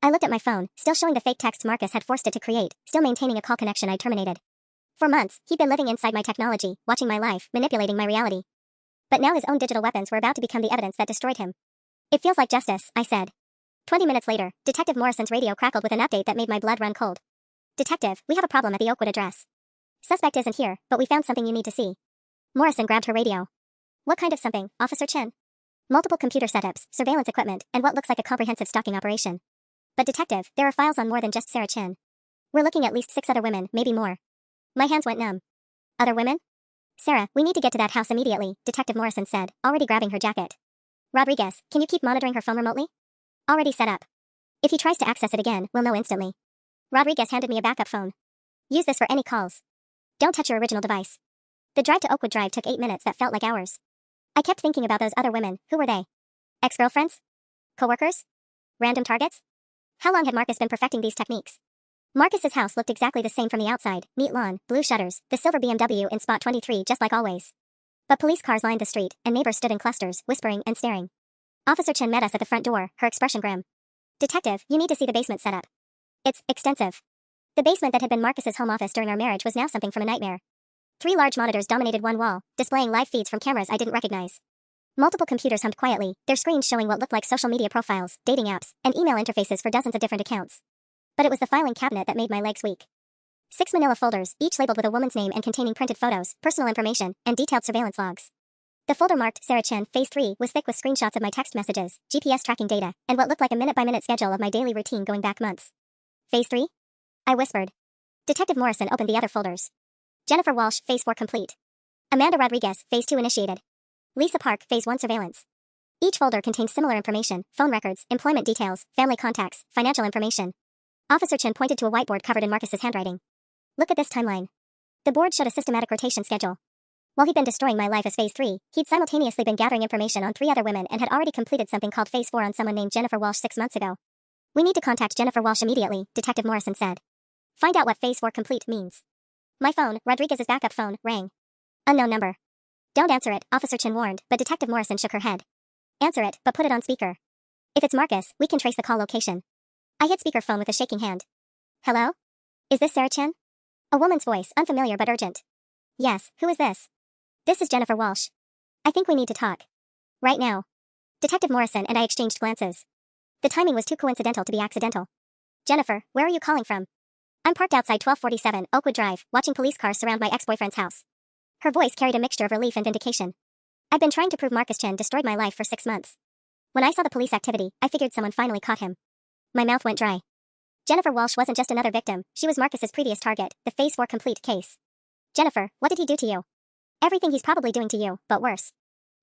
I looked at my phone, still showing the fake text Marcus had forced it to create, still maintaining a call connection I'd terminated. For months, he'd been living inside my technology, watching my life, manipulating my reality. But now his own digital weapons were about to become the evidence that destroyed him. It feels like justice, I said. 20 minutes later, Detective Morrison's radio crackled with an update that made my blood run cold. Detective, we have a problem at the Oakwood address. Suspect isn't here, but we found something you need to see. Morrison grabbed her radio. What kind of something, Officer Chin? Multiple computer setups, surveillance equipment, and what looks like a comprehensive stalking operation. But detective, there are files on more than just Sarah Chin. We're looking at least 6 other women, maybe more. My hands went numb. Other women? Sarah, we need to get to that house immediately, Detective Morrison said, already grabbing her jacket. Rodriguez, can you keep monitoring her phone remotely? Already set up. If he tries to access it again, we'll know instantly. Rodriguez handed me a backup phone. Use this for any calls. Don't touch your original device. The drive to Oakwood Drive took 8 minutes that felt like hours. I kept thinking about those other women. Who were they? Ex-girlfriends? Co-workers? Random targets? How long had Marcus been perfecting these techniques? Marcus's house looked exactly the same from the outside, neat lawn, blue shutters, the silver BMW in spot 23 just like always. But police cars lined the street, and neighbors stood in clusters, whispering and staring. Officer Chen met us at the front door, her expression grim. Detective, you need to see the basement setup. It's extensive. The basement that had been Marcus's home office during our marriage was now something from a nightmare. 3 large monitors dominated one wall, displaying live feeds from cameras I didn't recognize. Multiple computers hummed quietly, their screens showing what looked like social media profiles, dating apps, and email interfaces for dozens of different accounts. But it was the filing cabinet that made my legs weak. 6 manila folders, each labeled with a woman's name and containing printed photos, personal information, and detailed surveillance logs. The folder marked Sarah Chen, Phase 3, was thick with screenshots of my text messages, GPS tracking data, and what looked like a minute-by-minute schedule of my daily routine going back months. Phase 3? I whispered. Detective Morrison opened the other folders. Jennifer Walsh, Phase 4 complete. Amanda Rodriguez, Phase 2 initiated. Lisa Park, Phase 1 surveillance. Each folder contained similar information, phone records, employment details, family contacts, financial information. Officer Chen pointed to a whiteboard covered in Marcus's handwriting. Look at this timeline. The board showed a systematic rotation schedule. While he'd been destroying my life as Phase 3, he'd simultaneously been gathering information on 3 other women and had already completed something called Phase 4 on someone named Jennifer Walsh 6 months ago. We need to contact Jennifer Walsh immediately, Detective Morrison said. Find out what Phase 4 complete means. My phone, Rodriguez's backup phone, rang. Unknown number. Don't answer it, Officer Chin warned, but Detective Morrison shook her head. Answer it, but put it on speaker. If it's Marcus, we can trace the call location. I hit speakerphone with a shaking hand. Hello? Is this Sarah Chen? A woman's voice, unfamiliar but urgent. Yes, who is this? This is Jennifer Walsh. I think we need to talk. Right now. Detective Morrison and I exchanged glances. The timing was too coincidental to be accidental. Jennifer, where are you calling from? I'm parked outside 1247 Oakwood Drive, watching police cars surround my ex-boyfriend's house. Her voice carried a mixture of relief and vindication. I've been trying to prove Marcus Chen destroyed my life for 6 months. When I saw the police activity, I figured someone finally caught him. My mouth went dry. Jennifer Walsh wasn't just another victim, she was Marcus's previous target, the Phase 4 complete case. Jennifer, what did he do to you? Everything he's probably doing to you, but worse.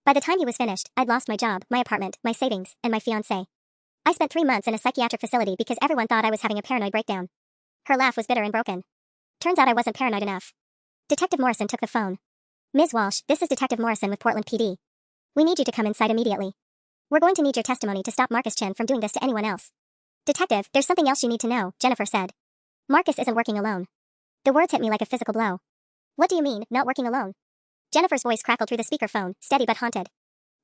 By the time he was finished, I'd lost my job, my apartment, my savings, and my fiancé. I spent 3 months in a psychiatric facility because everyone thought I was having a paranoid breakdown. Her laugh was bitter and broken. Turns out I wasn't paranoid enough. Detective Morrison took the phone. Ms. Walsh, this is Detective Morrison with Portland PD. We need you to come inside immediately. We're going to need your testimony to stop Marcus Chen from doing this to anyone else. Detective, there's something else you need to know, Jennifer said. Marcus isn't working alone. The words hit me like a physical blow. What do you mean, not working alone? Jennifer's voice crackled through the speakerphone, steady but haunted.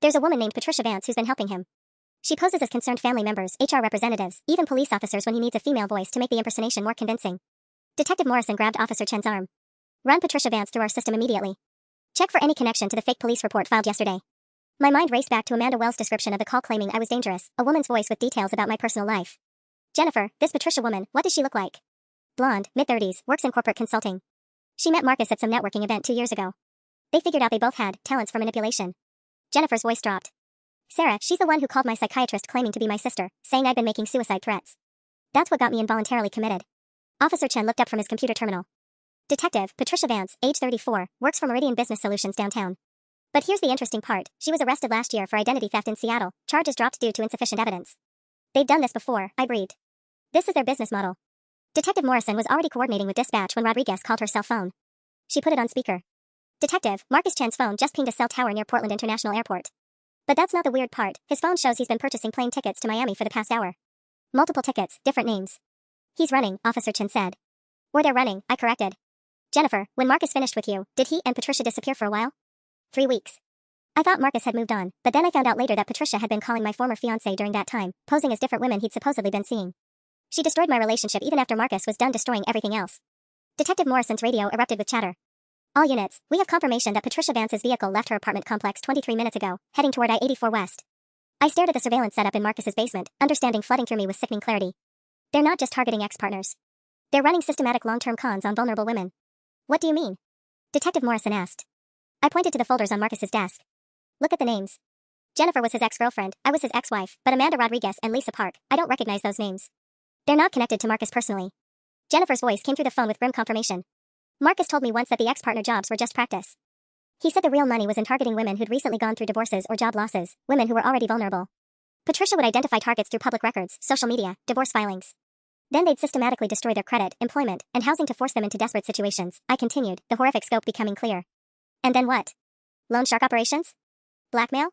There's a woman named Patricia Vance who's been helping him. She poses as concerned family members, HR representatives, even police officers when he needs a female voice to make the impersonation more convincing. Detective Morrison grabbed Officer Chen's arm. Run Patricia Vance through our system immediately. Check for any connection to the fake police report filed yesterday. My mind raced back to Amanda Wells' description of the call claiming I was dangerous, a woman's voice with details about my personal life. Jennifer, this Patricia woman, what does she look like? Blonde, mid-30s, works in corporate consulting. She met Marcus at some networking event 2 years ago. They figured out they both had talents for manipulation. Jennifer's voice dropped. Sarah, she's the one who called my psychiatrist claiming to be my sister, saying I'd been making suicide threats. That's what got me involuntarily committed. Officer Chen looked up from his computer terminal. Detective, Patricia Vance, age 34, works for Meridian Business Solutions downtown. But here's the interesting part, she was arrested last year for identity theft in Seattle, charges dropped due to insufficient evidence. They've done this before, I breathed. This is their business model. Detective Morrison was already coordinating with dispatch when Rodriguez called her cell phone. She put it on speaker. Detective, Marcus Chen's phone just pinged a cell tower near Portland International Airport. But that's not the weird part, his phone shows he's been purchasing plane tickets to Miami for the past hour. Multiple tickets, different names. He's running, Officer Chen said. Or they're running, I corrected. Jennifer, when Marcus finished with you, did he and Patricia disappear for a while? 3 weeks. I thought Marcus had moved on, but then I found out later that Patricia had been calling my former fiancé during that time, posing as different women he'd supposedly been seeing. She destroyed my relationship even after Marcus was done destroying everything else. Detective Morrison's radio erupted with chatter. All units, we have confirmation that Patricia Vance's vehicle left her apartment complex 23 minutes ago, heading toward I-84 West. I stared at the surveillance setup in Marcus's basement, understanding flooding through me with sickening clarity. They're not just targeting ex-partners. They're running systematic long-term cons on vulnerable women. What do you mean? Detective Morrison asked. I pointed to the folders on Marcus's desk. Look at the names. Jennifer was his ex-girlfriend, I was his ex-wife, but Amanda Rodriguez and Lisa Park, I don't recognize those names. They're not connected to Marcus personally. Jennifer's voice came through the phone with grim confirmation. Marcus told me once that the ex-partner jobs were just practice. He said the real money was in targeting women who'd recently gone through divorces or job losses, women who were already vulnerable. Patricia would identify targets through public records, social media, divorce filings. Then they'd systematically destroy their credit, employment, and housing to force them into desperate situations, I continued, the horrific scope becoming clear. And then what? Loan shark operations? Blackmail?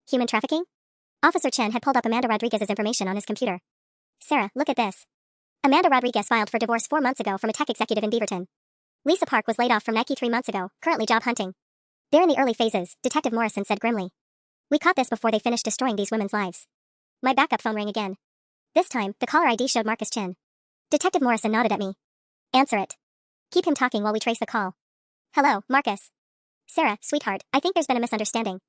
Human trafficking? Officer Chen had pulled up Amanda Rodriguez's information on his computer. Sarah, look at this. Amanda Rodriguez filed for divorce 4 months ago from a tech executive in Beaverton. Lisa Park was laid off from Nike 3 months ago, currently job hunting. They're in the early phases, Detective Morrison said grimly. We caught this before they finished destroying these women's lives. My backup phone rang again. This time, the caller ID showed Marcus Chen. Detective Morrison nodded at me. Answer it. Keep him talking while we trace the call. Hello, Marcus. Sarah, sweetheart, I think there's been a misunderstanding.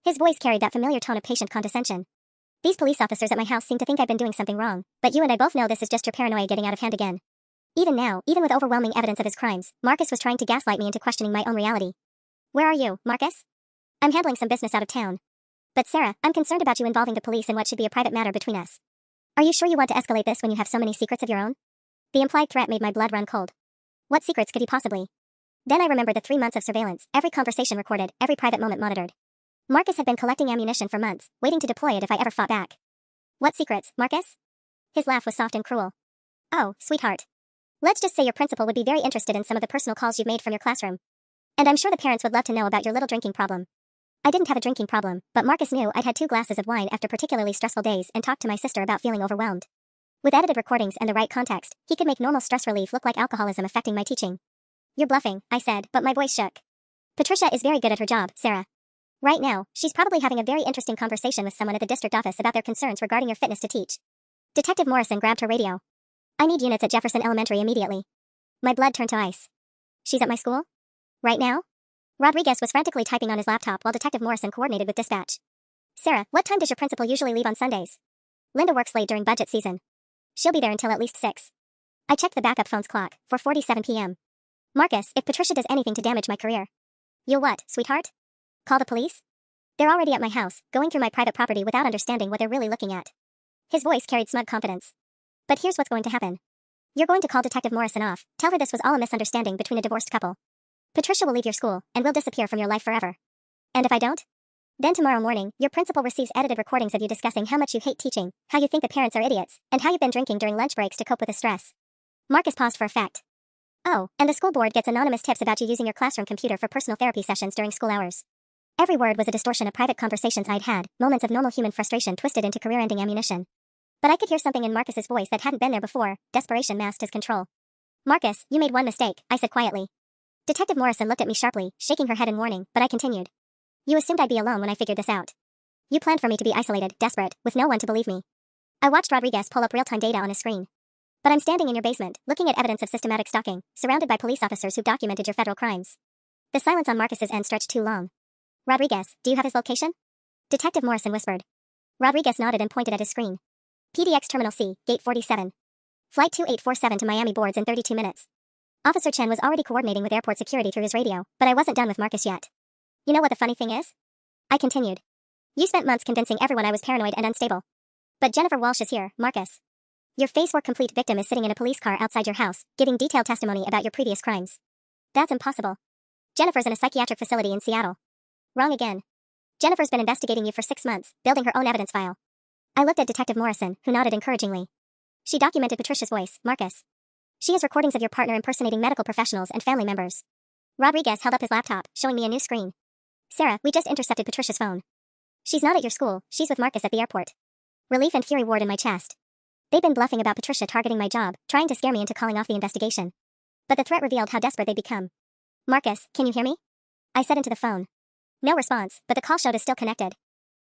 His voice carried that familiar tone of patient condescension. These police officers at my house seem to think I've been doing something wrong, but you and I both know this is just your paranoia getting out of hand again. Even now, even with overwhelming evidence of his crimes, Marcus was trying to gaslight me into questioning my own reality. Where are you, Marcus? I'm handling some business out of town. But Sarah, I'm concerned about you involving the police in what should be a private matter between us. Are you sure you want to escalate this when you have so many secrets of your own? The implied threat made my blood run cold. What secrets could he possibly? Then I remembered the 3 months of surveillance, every conversation recorded, every private moment monitored. Marcus had been collecting ammunition for months, waiting to deploy it if I ever fought back. What secrets, Marcus? His laugh was soft and cruel. Oh, sweetheart. Let's just say your principal would be very interested in some of the personal calls you've made from your classroom. And I'm sure the parents would love to know about your little drinking problem. I didn't have a drinking problem, but Marcus knew I'd had 2 glasses of wine after particularly stressful days and talked to my sister about feeling overwhelmed. With edited recordings and the right context, he could make normal stress relief look like alcoholism affecting my teaching. You're bluffing, I said, but my voice shook. Patricia is very good at her job, Sarah. Right now, she's probably having a very interesting conversation with someone at the district office about their concerns regarding your fitness to teach. Detective Morrison grabbed her radio. I need units at Jefferson Elementary immediately. My blood turned to ice. She's at my school? Right now? Rodriguez was frantically typing on his laptop while Detective Morrison coordinated with dispatch. Sarah, what time does your principal usually leave on Sundays? Linda works late during budget season. She'll be there until at least 6. I checked the backup phone's clock, 4:47 p.m. Marcus, if Patricia does anything to damage my career. You'll what, sweetheart? Call the police? They're already at my house, going through my private property without understanding what they're really looking at. His voice carried smug confidence. But here's what's going to happen. You're going to call Detective Morrison off, tell her this was all a misunderstanding between a divorced couple. Patricia will leave your school, and will disappear from your life forever. And if I don't? Then tomorrow morning, your principal receives edited recordings of you discussing how much you hate teaching, how you think the parents are idiots, and how you've been drinking during lunch breaks to cope with the stress. Marcus paused for effect. Oh, and the school board gets anonymous tips about you using your classroom computer for personal therapy sessions during school hours. Every word was a distortion of private conversations I'd had, moments of normal human frustration twisted into career-ending ammunition. But I could hear something in Marcus's voice that hadn't been there before. Desperation masked his control. Marcus, you made one mistake, I said quietly. Detective Morrison looked at me sharply, shaking her head in warning, but I continued. You assumed I'd be alone when I figured this out. You planned for me to be isolated, desperate, with no one to believe me. I watched Rodriguez pull up real-time data on his screen. But I'm standing in your basement, looking at evidence of systematic stalking, surrounded by police officers who've documented your federal crimes. The silence on Marcus's end stretched too long. Rodriguez, do you have his location? Detective Morrison whispered. Rodriguez nodded and pointed at his screen. PDX Terminal C, Gate 47. Flight 2847 to Miami boards in 32 minutes. Officer Chen was already coordinating with airport security through his radio, but I wasn't done with Marcus yet. You know what the funny thing is? I continued. You spent months convincing everyone I was paranoid and unstable. But Jennifer Walsh is here, Marcus. Your face-work complete victim is sitting in a police car outside your house, giving detailed testimony about your previous crimes. That's impossible. Jennifer's in a psychiatric facility in Seattle. Wrong again. Jennifer's been investigating you for 6 months, building her own evidence file. I looked at Detective Morrison, who nodded encouragingly. She documented Patricia's voice, Marcus. She has recordings of your partner impersonating medical professionals and family members. Rodriguez held up his laptop, showing me a new screen. Sarah, we just intercepted Patricia's phone. She's not at your school, she's with Marcus at the airport. Relief and fury warred in my chest. They'd been bluffing about Patricia targeting my job, trying to scare me into calling off the investigation. But the threat revealed how desperate they'd become. Marcus, can you hear me? I said into the phone. No response, but the call showed is still connected.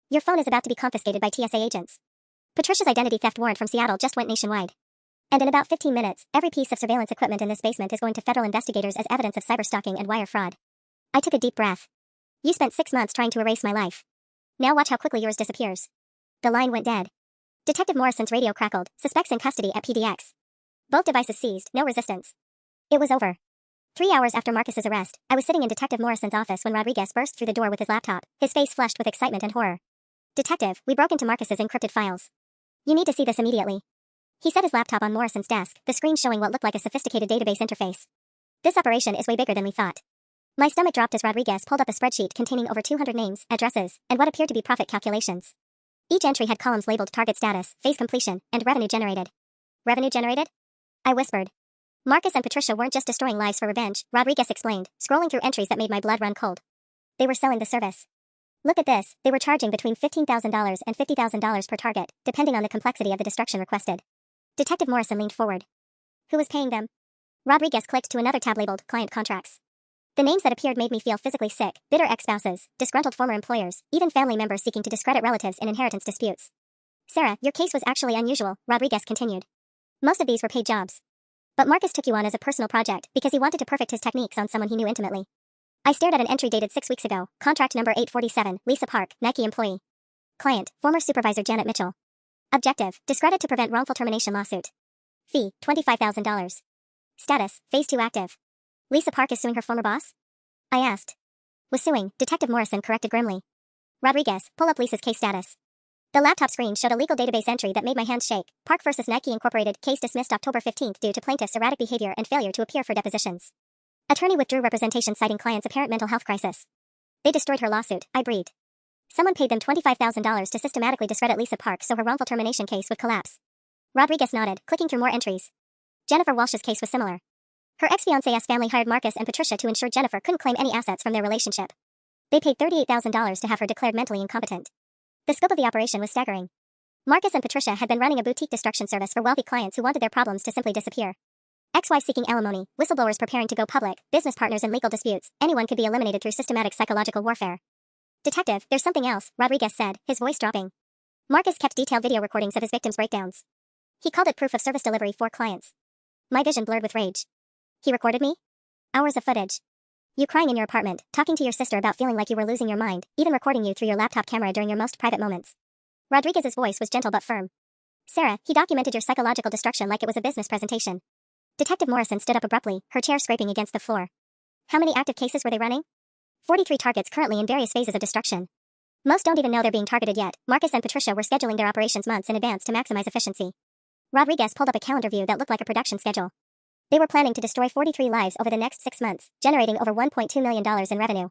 Your phone is about to be confiscated by TSA agents. Patricia's identity theft warrant from Seattle just went nationwide. And in about 15 minutes, every piece of surveillance equipment in this basement is going to federal investigators as evidence of cyberstalking and wire fraud. I took a deep breath. You spent 6 months trying to erase my life. Now watch how quickly yours disappears. The line went dead. Detective Morrison's radio crackled, suspects in custody at PDX. Both devices seized, no resistance. It was over. 3 hours after Marcus's arrest, I was sitting in Detective Morrison's office when Rodriguez burst through the door with his laptop, his face flushed with excitement and horror. Detective, we broke into Marcus's encrypted files. You need to see this immediately. He set his laptop on Morrison's desk, the screen showing what looked like a sophisticated database interface. This operation is way bigger than we thought. My stomach dropped as Rodriguez pulled up a spreadsheet containing over 200 names, addresses, and what appeared to be profit calculations. Each entry had columns labeled target status, phase completion, and revenue generated. Revenue generated? I whispered. Marcus and Patricia weren't just destroying lives for revenge, Rodriguez explained, scrolling through entries that made my blood run cold. They were selling the service. Look at this, they were charging between $15,000 and $50,000 per target, depending on the complexity of the destruction requested. Detective Morrison leaned forward. Who was paying them? Rodriguez clicked to another tab labeled Client Contracts. The names that appeared made me feel physically sick, bitter ex-spouses, disgruntled former employers, even family members seeking to discredit relatives in inheritance disputes. Sarah, your case was actually unusual, Rodriguez continued. Most of these were paid jobs. But Marcus took you on as a personal project because he wanted to perfect his techniques on someone he knew intimately. I stared at an entry dated 6 weeks ago, contract number 847, Lisa Park, Nike employee. Client, former supervisor Janet Mitchell. Objective, discredit to prevent wrongful termination lawsuit. Fee, $25,000. Status, phase 2 active. Lisa Park is suing her former boss? I asked. Was suing, Detective Morrison corrected grimly. Rodriguez, pull up Lisa's case status. The laptop screen showed a legal database entry that made my hands shake. Park vs. Nike Incorporated, case dismissed October 15th due to plaintiff's erratic behavior and failure to appear for depositions. Attorney withdrew representation citing client's apparent mental health crisis. They destroyed her lawsuit, I breathed. Someone paid them $25,000 to systematically discredit Lisa Park so her wrongful termination case would collapse. Rodriguez nodded, clicking through more entries. Jennifer Walsh's case was similar. Her ex-fiancé's family hired Marcus and Patricia to ensure Jennifer couldn't claim any assets from their relationship. They paid $38,000 to have her declared mentally incompetent. The scope of the operation was staggering. Marcus and Patricia had been running a boutique destruction service for wealthy clients who wanted their problems to simply disappear. Ex-wife seeking alimony, whistleblowers preparing to go public, business partners in legal disputes, anyone could be eliminated through systematic psychological warfare. Detective, there's something else, Rodriguez said, his voice dropping. Marcus kept detailed video recordings of his victims' breakdowns. He called it proof of service delivery for clients. My vision blurred with rage. He recorded me? Hours of footage. You crying in your apartment, talking to your sister about feeling like you were losing your mind, even recording you through your laptop camera during your most private moments. Rodriguez's voice was gentle but firm. Sarah, he documented your psychological destruction like it was a business presentation. Detective Morrison stood up abruptly, her chair scraping against the floor. How many active cases were they running? 43 targets currently in various phases of destruction. Most don't even know they're being targeted yet. Marcus and Patricia were scheduling their operations months in advance to maximize efficiency. Rodriguez pulled up a calendar view that looked like a production schedule. They were planning to destroy 43 lives over the next 6 months, generating over $1.2 million in revenue.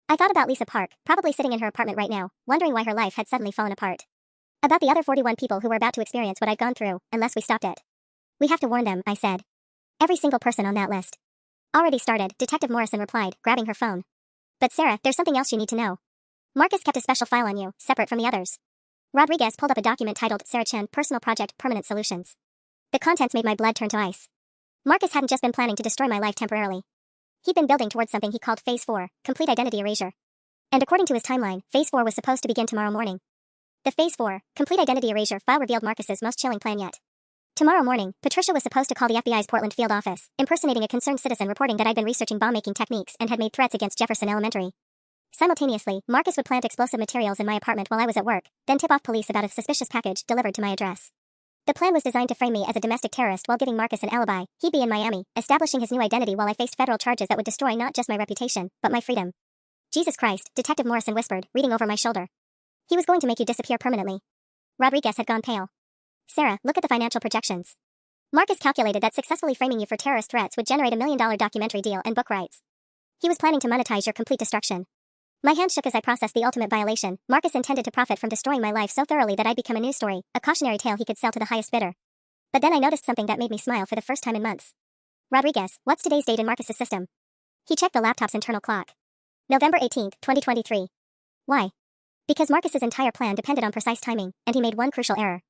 I thought about Lisa Park, probably sitting in her apartment right now, wondering why her life had suddenly fallen apart. About the other 41 people who were about to experience what I'd gone through, unless we stopped it. We have to warn them, I said. Every single person on that list. Already started, Detective Morrison replied, grabbing her phone. But Sarah, there's something else you need to know. Marcus kept a special file on you, separate from the others. Rodriguez pulled up a document titled Sarah Chen, Personal Project, Permanent Solutions. The contents made my blood turn to ice. Marcus hadn't just been planning to destroy my life temporarily. He'd been building towards something he called Phase 4, complete identity erasure. And according to his timeline, Phase 4 was supposed to begin tomorrow morning. The Phase 4, complete identity erasure file revealed Marcus's most chilling plan yet. Tomorrow morning, Patricia was supposed to call the FBI's Portland field office, impersonating a concerned citizen reporting that I'd been researching bomb-making techniques and had made threats against Jefferson Elementary. Simultaneously, Marcus would plant explosive materials in my apartment while I was at work, then tip off police about a suspicious package delivered to my address. The plan was designed to frame me as a domestic terrorist while giving Marcus an alibi. He'd be in Miami, establishing his new identity while I faced federal charges that would destroy not just my reputation, but my freedom. Jesus Christ, Detective Morrison whispered, reading over my shoulder. He was going to make you disappear permanently. Rodriguez had gone pale. Sarah, look at the financial projections. Marcus calculated that successfully framing you for terrorist threats would generate $1 million documentary deal and book rights. He was planning to monetize your complete destruction. My hand shook as I processed the ultimate violation. Marcus intended to profit from destroying my life so thoroughly that I'd become a news story, a cautionary tale he could sell to the highest bidder. But then I noticed something that made me smile for the first time in months. Rodriguez, what's today's date in Marcus's system? He checked the laptop's internal clock. November 18th, 2023. Why? Because Marcus's entire plan depended on precise timing, and he made one crucial error.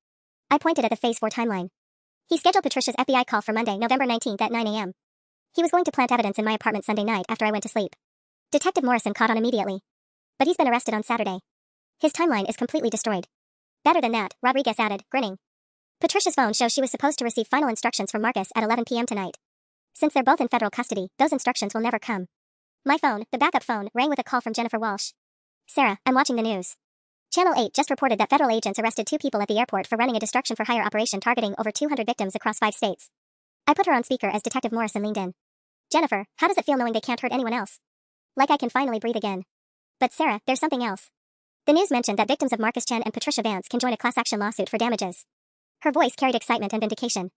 I pointed at the Phase 4 timeline. He scheduled Patricia's FBI call for Monday, November 19th at 9 a.m. He was going to plant evidence in my apartment Sunday night after I went to sleep. Detective Morrison caught on immediately. But he's been arrested on Saturday. His timeline is completely destroyed. Better than that, Rodriguez added, grinning. Patricia's phone shows she was supposed to receive final instructions from Marcus at 11 p.m. tonight. Since they're both in federal custody, those instructions will never come. My phone, the backup phone, rang with a call from Jennifer Walsh. Sarah, I'm watching the news. Channel 8 just reported that federal agents arrested 2 people at the airport for running a destruction-for-hire operation targeting over 200 victims across 5 states. I put her on speaker as Detective Morrison leaned in. Jennifer, how does it feel knowing they can't hurt anyone else? Like I can finally breathe again. But Sarah, there's something else. The news mentioned that victims of Marcus Chen and Patricia Vance can join a class action lawsuit for damages. Her voice carried excitement and vindication.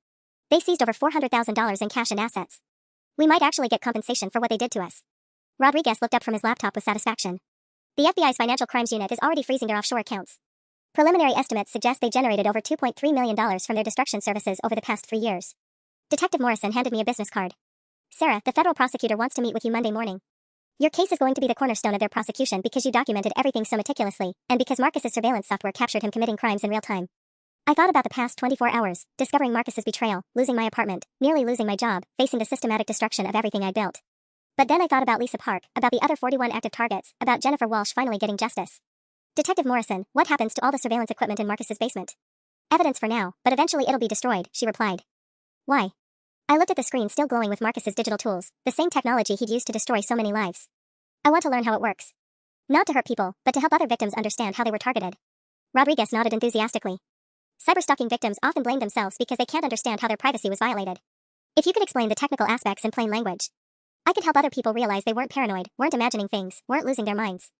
They seized over $400,000 in cash and assets. We might actually get compensation for what they did to us. Rodriguez looked up from his laptop with satisfaction. The FBI's Financial Crimes Unit is already freezing their offshore accounts. Preliminary estimates suggest they generated over $2.3 million from their destruction services over the past 3 years. Detective Morrison handed me a business card. Sarah, the federal prosecutor wants to meet with you Monday morning. Your case is going to be the cornerstone of their prosecution because you documented everything so meticulously, and because Marcus's surveillance software captured him committing crimes in real time. I thought about the past 24 hours, discovering Marcus's betrayal, losing my apartment, nearly losing my job, facing the systematic destruction of everything I built. But then I thought about Lisa Park, about the other 41 active targets, about Jennifer Walsh finally getting justice. Detective Morrison, what happens to all the surveillance equipment in Marcus's basement? Evidence for now, but eventually it'll be destroyed, she replied. Why? I looked at the screen still glowing with Marcus's digital tools, the same technology he'd used to destroy so many lives. I want to learn how it works. Not to hurt people, but to help other victims understand how they were targeted. Rodriguez nodded enthusiastically. Cyberstalking victims often blame themselves because they can't understand how their privacy was violated. If you could explain the technical aspects in plain language, I could help other people realize they weren't paranoid, weren't imagining things, weren't losing their minds.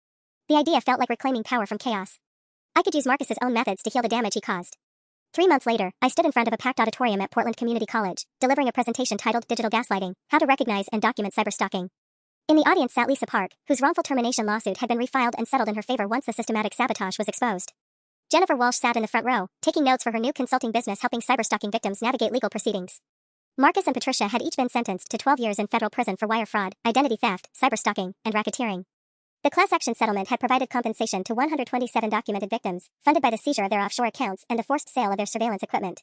The idea felt like reclaiming power from chaos. I could use Marcus's own methods to heal the damage he caused. 3 months later, I stood in front of a packed auditorium at Portland Community College, delivering a presentation titled Digital Gaslighting, How to Recognize and Document Cyberstalking. In the audience sat Lisa Park, whose wrongful termination lawsuit had been refiled and settled in her favor once the systematic sabotage was exposed. Jennifer Walsh sat in the front row, taking notes for her new consulting business helping cyberstalking victims navigate legal proceedings. Marcus and Patricia had each been sentenced to 12 years in federal prison for wire fraud, identity theft, cyberstalking, and racketeering. The class action settlement had provided compensation to 127 documented victims, funded by the seizure of their offshore accounts and the forced sale of their surveillance equipment.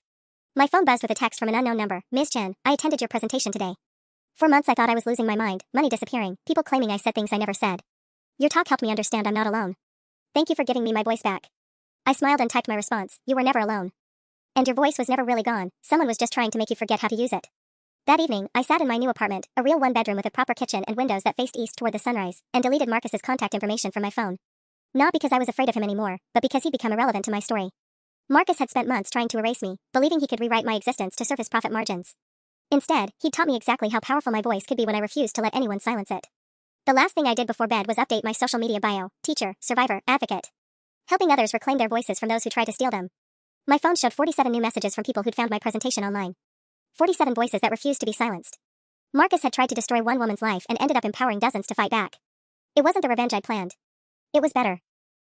My phone buzzed with a text from an unknown number. Ms. Chen, I attended your presentation today. For months I thought I was losing my mind, money disappearing, people claiming I said things I never said. Your talk helped me understand I'm not alone. Thank you for giving me my voice back. I smiled and typed my response. You were never alone. And your voice was never really gone, someone was just trying to make you forget how to use it. That evening, I sat in my new apartment, a real one-bedroom with a proper kitchen and windows that faced east toward the sunrise, and deleted Marcus's contact information from my phone. Not because I was afraid of him anymore, but because he'd become irrelevant to my story. Marcus had spent months trying to erase me, believing he could rewrite my existence to serve his profit margins. Instead, he'd taught me exactly how powerful my voice could be when I refused to let anyone silence it. The last thing I did before bed was update my social media bio: teacher, survivor, advocate. Helping others reclaim their voices from those who try to steal them. My phone showed 47 new messages from people who'd found my presentation online. 47 voices that refused to be silenced. Marcus had tried to destroy one woman's life and ended up empowering dozens to fight back. It wasn't the revenge I'd planned. It was better.